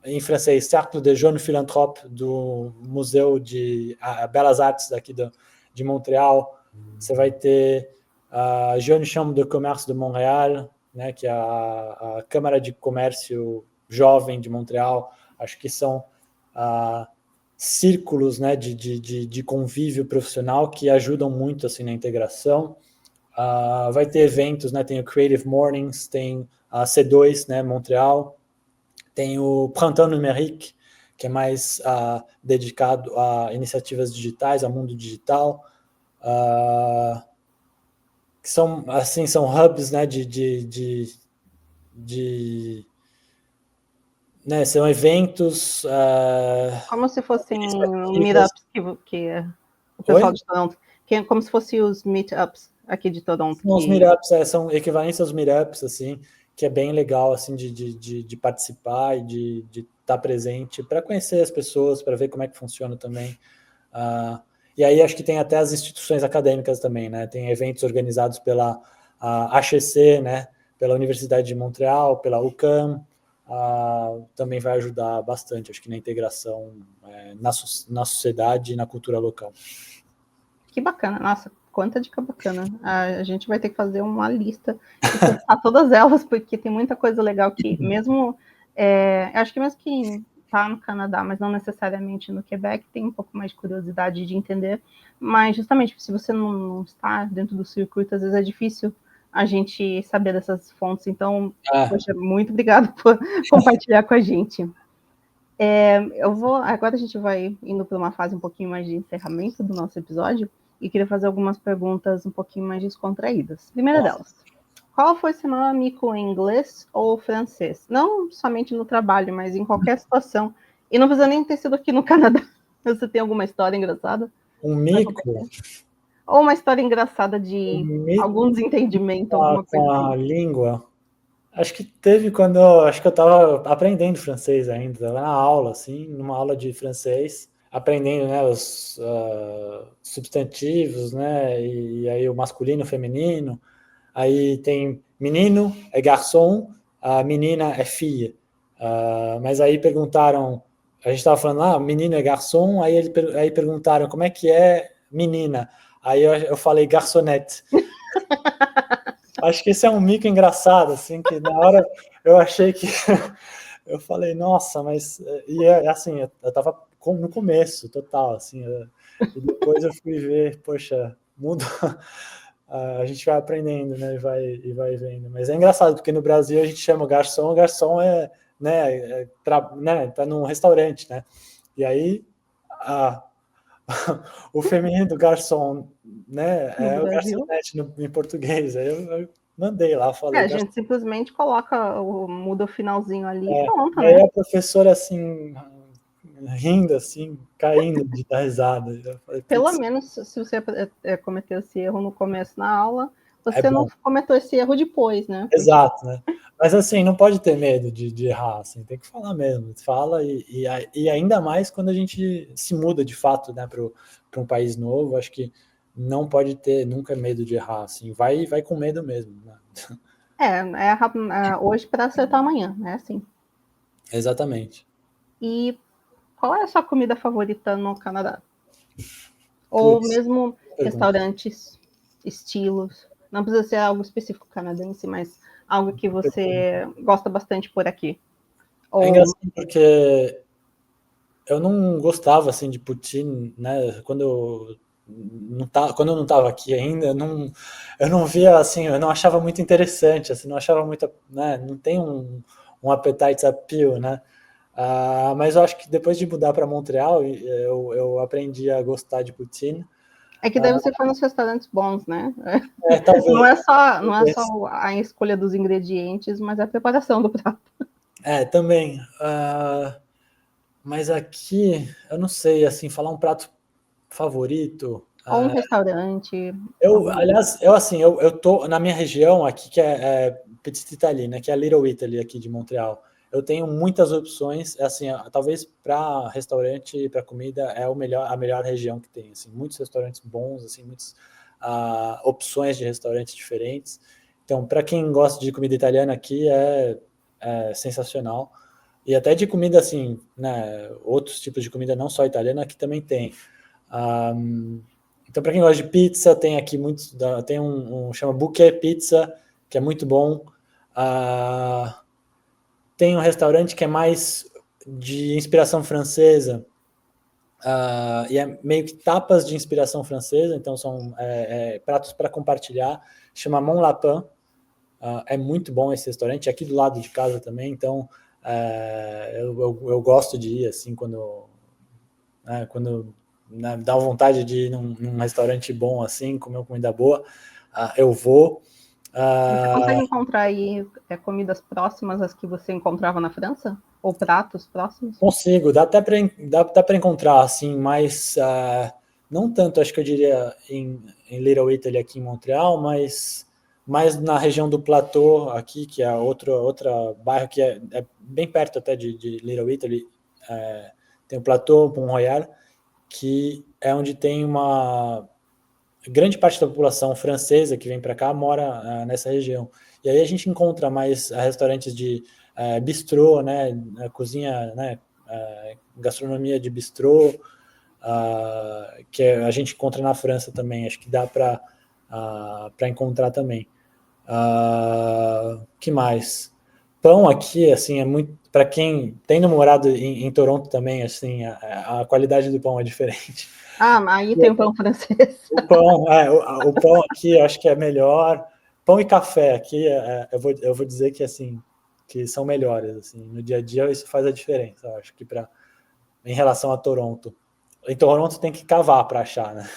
em francês, Cercle de Jeunes Philanthropes, do Museu de Belas Artes daqui de Montreal. Você vai ter a Jeune Chambre de Commerce de Montréal, né, que é a Câmara de Comércio Jovem de Montreal. Acho que são círculos, né, de convívio profissional que ajudam muito assim, na integração. Vai ter eventos, né, tem o Creative Mornings, tem a C2, né, Montreal, tem o Printemps Numérique, que é mais dedicado a iniciativas digitais, ao mundo digital, que são hubs, né, né, são eventos... como se fossem meetups que o pessoal de Toronto... como se fossem os meetups aqui de Toronto. Os meetups são equivalentes aos meetups, assim, que é bem legal assim, de participar e de estar presente, para conhecer as pessoas, para ver como é que funciona também. E aí acho que tem até as instituições acadêmicas também, né? Tem eventos organizados pela HEC, né? Pela Universidade de Montreal, pela UQAM, também vai ajudar bastante, acho que na integração na sociedade e na cultura local. Que bacana, nossa, quanta dica bacana. A gente vai ter que fazer uma lista e postar todas elas, porque tem muita coisa legal que, mesmo, acho que mesmo que está no Canadá, mas não necessariamente no Quebec, tem um pouco mais de curiosidade de entender, mas justamente se você não está dentro do circuito, às vezes é difícil a gente saber dessas fontes, então, poxa, muito obrigado por compartilhar com a gente. Agora a gente vai indo para uma fase um pouquinho mais de encerramento do nosso episódio, e queria fazer algumas perguntas um pouquinho mais descontraídas. Primeira delas, qual foi seu maior mico em inglês ou francês? Não somente no trabalho, mas em qualquer situação. E não precisa nem ter sido aqui no Canadá. Você tem alguma história engraçada? Um mico? Ou uma história engraçada de algum desentendimento, alguma coisa com a língua? Acho que teve quando eu estava aprendendo francês ainda, estava na aula, assim, numa aula de francês, aprendendo, né, os substantivos, né, e aí o masculino, o feminino, aí tem menino é garçom, a menina é filha, mas aí perguntaram, a gente estava falando, menino é garçom, aí perguntaram como é que é menina, aí eu falei garçonete. Acho que esse é um mico engraçado, assim, que na hora eu achei que... eu falei, nossa, mas... E assim, eu tava no começo, total, assim, e depois eu fui ver, poxa, muda... A gente vai aprendendo, né, e vai vendo. Mas é engraçado, porque no Brasil a gente chama o garçom tá num restaurante, né? E aí... o feminino do garçom, né, é o garçonete em português. Aí eu mandei lá, falei. A gente simplesmente muda o finalzinho ali e pronto, né? Aí a professora, assim, rindo, assim, caindo de dar risada. Falei, pelo menos, se você cometeu esse erro no começo na aula, você não cometeu esse erro depois, né? Exato, né? Mas, assim, não pode ter medo de errar, assim, tem que falar mesmo. Fala e ainda mais quando a gente se muda, de fato, né, para um país novo, acho que não pode ter nunca medo de errar, assim, vai com medo mesmo, né? Hoje para acertar amanhã, né? Assim. Exatamente. E qual é a sua comida favorita no Canadá? Ou mesmo restaurantes, estilos? Não precisa ser algo específico canadense, mas algo que você gosta bastante por aqui. É engraçado porque eu não gostava, assim, de poutine, né? Quando eu não estava aqui ainda, eu não via, assim, eu não achava muito interessante, assim, não achava muito, né? Não tem um appetite appeal, né? Mas eu acho que depois de mudar para Montreal, eu aprendi a gostar de poutine. É que daí você foi nos restaurantes bons, né? Talvez. Não é só a escolha dos ingredientes, mas a preparação do prato. Também. Mas aqui, eu não sei, assim, falar um prato favorito. Ou um restaurante. Aliás, eu tô na minha região aqui, que é Petite Italie, né, que é a Little Italy aqui de Montreal. Eu tenho muitas opções, assim, talvez para restaurante, para comida, é a melhor região que tem, assim, muitos restaurantes bons, assim, muitas opções de restaurantes diferentes. Então, para quem gosta de comida italiana aqui, é sensacional. E até de comida, assim, né, outros tipos de comida, não só italiana, aqui também tem. Então, para quem gosta de pizza, tem aqui muitos, tem chama Bouquet Pizza, que é muito bom. Tem um restaurante que é mais de inspiração francesa, e é meio que tapas de inspiração francesa, então são pratos para compartilhar, chama Mon Lapin. É muito bom esse restaurante, aqui do lado de casa também, então eu gosto de ir, assim, quando dá vontade de ir num restaurante bom, assim, comer uma comida boa, eu vou. Você consegue encontrar aí comidas próximas às que você encontrava na França? Ou pratos próximos? Consigo, dá até para encontrar, assim, mas não tanto, acho que eu diria, em Little Italy aqui em Montreal, mas mais na região do Plateau aqui, que é outra bairro que é bem perto até de Little Italy, tem o Plateau, Mont-Royal, que é onde tem uma grande parte da população francesa que vem para cá mora nessa região. E aí a gente encontra mais restaurantes de bistrô, né, cozinha, né, gastronomia de bistrô, que a gente encontra na França também. Acho que dá para encontrar também. Que mais? pão aqui, assim, é muito... Para quem tem morado em Toronto também, assim, a qualidade do pão é diferente. Ah, aí tem o pão francês. O pão, o pão aqui eu acho que é melhor. Pão e café aqui, eu vou dizer que, assim, que são melhores, assim. No dia a dia isso faz a diferença, eu acho que em relação a Toronto. Em Toronto tem que cavar para achar, né?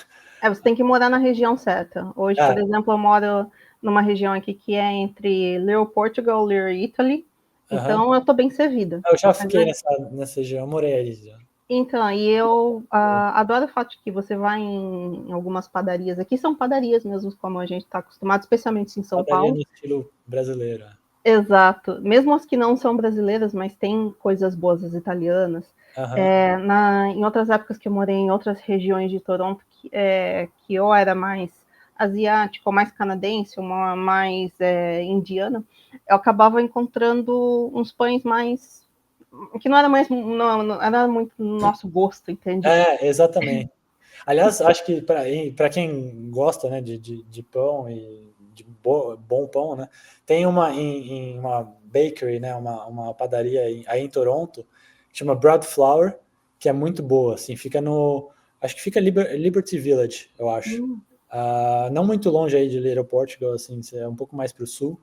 Você tem que morar na região certa. Hoje, por exemplo, eu moro numa região aqui que é entre Little Portugal e Little Italy. Então, eu tô bem servida. Eu já fiquei nessa região, eu morei aí já. Então, e eu adoro o fato de que você vai em algumas padarias. Aqui são padarias mesmo, como a gente está acostumado, especialmente em São Paulo. No estilo brasileiro. Exato. Mesmo as que não são brasileiras, mas tem coisas boas, as italianas. Em outras épocas que eu morei em outras regiões de Toronto, que eu era mais asiático, ou mais canadense, ou mais indiana, eu acabava encontrando uns pães mais... que não era não era muito no nosso gosto, entende? Exatamente. Aliás, acho que para quem gosta, né, de pão e de bom pão, né, tem uma bakery, né, uma padaria aí em Toronto, que chama Broad Flour, que é muito boa, assim, acho que fica Liberty Village, eu acho. Não muito longe aí de Little Portugal, assim, é um pouco mais para o sul.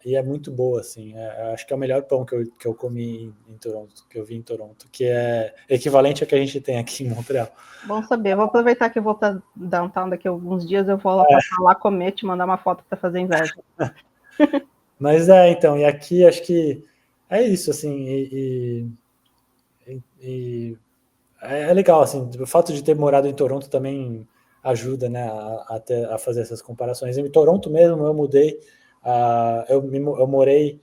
E é muito boa, assim. Acho que é o melhor pão que eu comi em Toronto, que eu vi em Toronto, que é equivalente ao que a gente tem aqui em Montreal. Bom saber. Eu vou aproveitar que eu vou para downtown daqui a alguns dias, eu vou lá passar lá comer, te mandar uma foto para fazer inveja. Mas então, e aqui acho que é isso, assim, é legal, assim, o fato de ter morado em Toronto também ajuda, né, a fazer essas comparações. Em Toronto mesmo, eu mudei, eu morei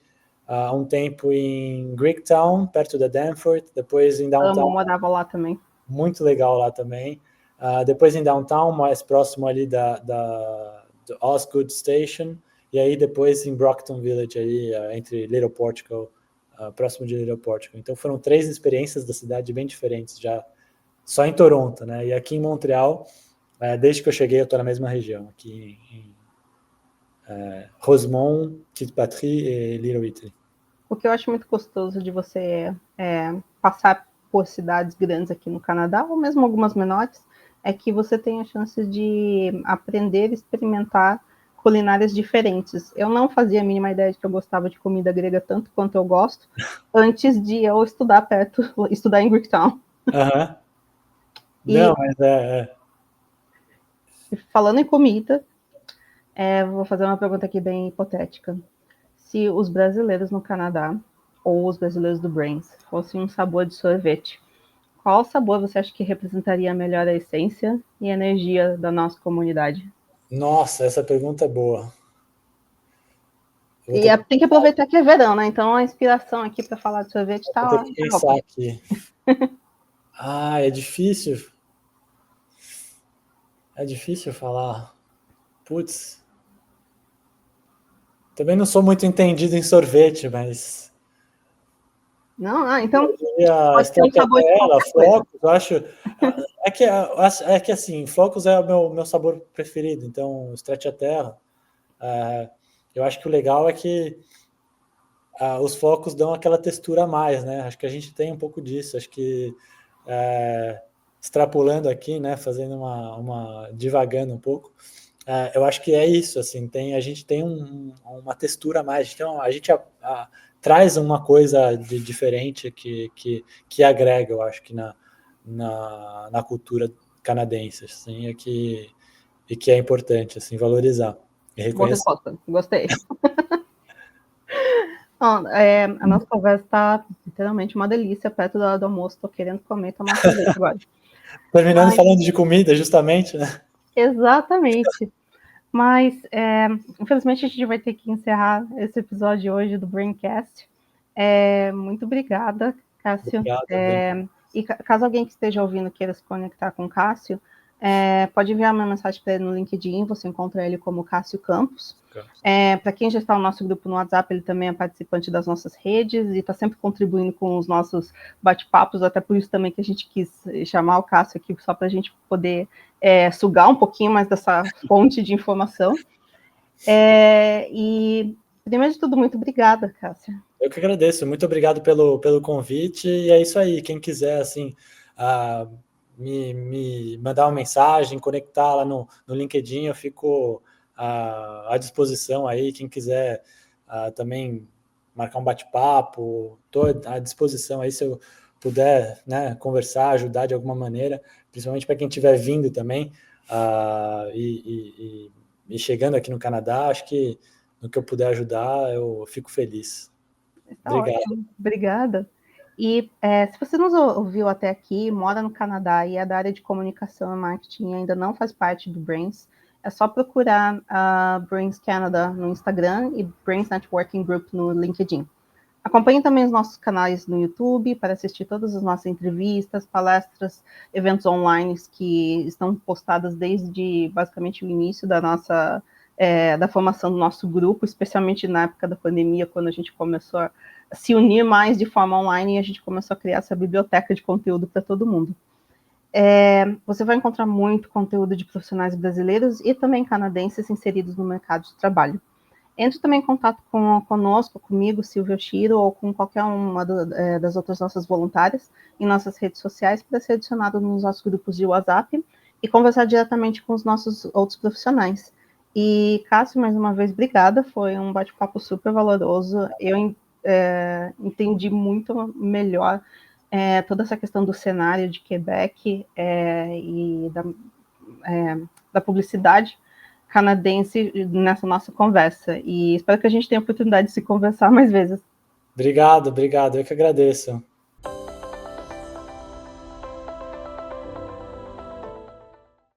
um tempo em Greektown, perto da Danforth, depois em Downtown. Eu morava lá também. Muito legal lá também. Depois em Downtown, mais próximo ali do Osgood Station, e aí depois em Brockton Village, ali, entre Little Portugal, próximo de Little Portugal. Então foram 3 experiências da cidade bem diferentes já, só em Toronto, né? E aqui em Montreal, desde que eu cheguei, eu estou na mesma região, aqui em Rosemont, Kitpatry e Little Italy. O que eu acho muito gostoso de você passar por cidades grandes aqui no Canadá, ou mesmo algumas menores, é que você tem a chance de aprender e experimentar culinárias diferentes. Eu não fazia a mínima ideia de que eu gostava de comida grega tanto quanto eu gosto, antes de eu estudar em Greektown. Não, mas falando em comida, vou fazer uma pergunta aqui bem hipotética. Se os brasileiros no Canadá, ou os brasileiros do Brains, fossem um sabor de sorvete, qual sabor você acha que representaria melhor a essência e a energia da nossa comunidade? Nossa, essa pergunta é boa. E tem que aproveitar que é verão, né? Então a inspiração aqui para falar de sorvete tá ó. Vou ter que pensar aqui. É difícil. É difícil falar. Putz. Também não sou muito entendido em sorvete, mas... Não, então... Stracciatella, flocos, eu acho... É que assim, flocos é o meu sabor preferido, então stracciatella. Eu acho que o legal é que os flocos dão aquela textura a mais, né? Acho que a gente tem um pouco disso. Acho que extrapolando aqui, né? Fazendo divagando um pouco. Eu acho que é isso, assim, a gente tem uma textura a mais, a gente traz uma coisa diferente que agrega, eu acho que na cultura canadense, assim, e que é importante, assim, valorizar e reconhecer. Boa resposta, gostei. A nossa conversa está literalmente uma delícia, perto da hora do almoço, estou querendo comer e tomar sorvete agora. Terminando falando de comida, justamente, né? Exatamente. Mas, infelizmente, a gente vai ter que encerrar esse episódio hoje do Braincast. Muito obrigada, Cássio. Obrigado, e caso alguém que esteja ouvindo queira se conectar com o Cássio, pode enviar uma mensagem para ele no LinkedIn, você encontra ele como Cássio Campos. Para quem já está no nosso grupo no WhatsApp, ele também é participante das nossas redes e está sempre contribuindo com os nossos bate-papos, até por isso também que a gente quis chamar o Cássio aqui, só para a gente poder sugar um pouquinho mais dessa fonte de informação. E Primeiro de tudo, muito obrigada, Cássia. Eu que agradeço, muito obrigado pelo convite, e é isso aí, quem quiser, assim, me mandar uma mensagem, conectar lá no LinkedIn, eu fico à disposição aí, quem quiser também marcar um bate-papo, estou à disposição aí, se eu puder, né, conversar, ajudar de alguma maneira, principalmente para quem estiver vindo também, e chegando aqui no Canadá, acho que no que eu puder ajudar, eu fico feliz. Tá Obrigado. ótimo, obrigada. E se você nos ouviu até aqui, mora no Canadá e é da área de comunicação e marketing e ainda não faz parte do Brains, é só procurar a Brains Canada no Instagram e Brains Networking Group no LinkedIn. Acompanhe também os nossos canais no YouTube para assistir todas as nossas entrevistas, palestras, eventos online que estão postadas desde basicamente o início da nossa da formação do nosso grupo, especialmente na época da pandemia, quando a gente começou a se unir mais de forma online e a gente começou a criar essa biblioteca de conteúdo para todo mundo. Você vai encontrar muito conteúdo de profissionais brasileiros e também canadenses inseridos no mercado de trabalho. Entre também em contato conosco, comigo, Silvia Oshiro, ou com qualquer uma das outras nossas voluntárias em nossas redes sociais para ser adicionado nos nossos grupos de WhatsApp e conversar diretamente com os nossos outros profissionais. E, Cássio, mais uma vez, obrigada, foi um bate-papo super valoroso, eu entendi muito melhor toda essa questão do cenário de Quebec e da publicidade canadense nessa nossa conversa. E espero que a gente tenha a oportunidade de se conversar mais vezes. Obrigado, eu que agradeço.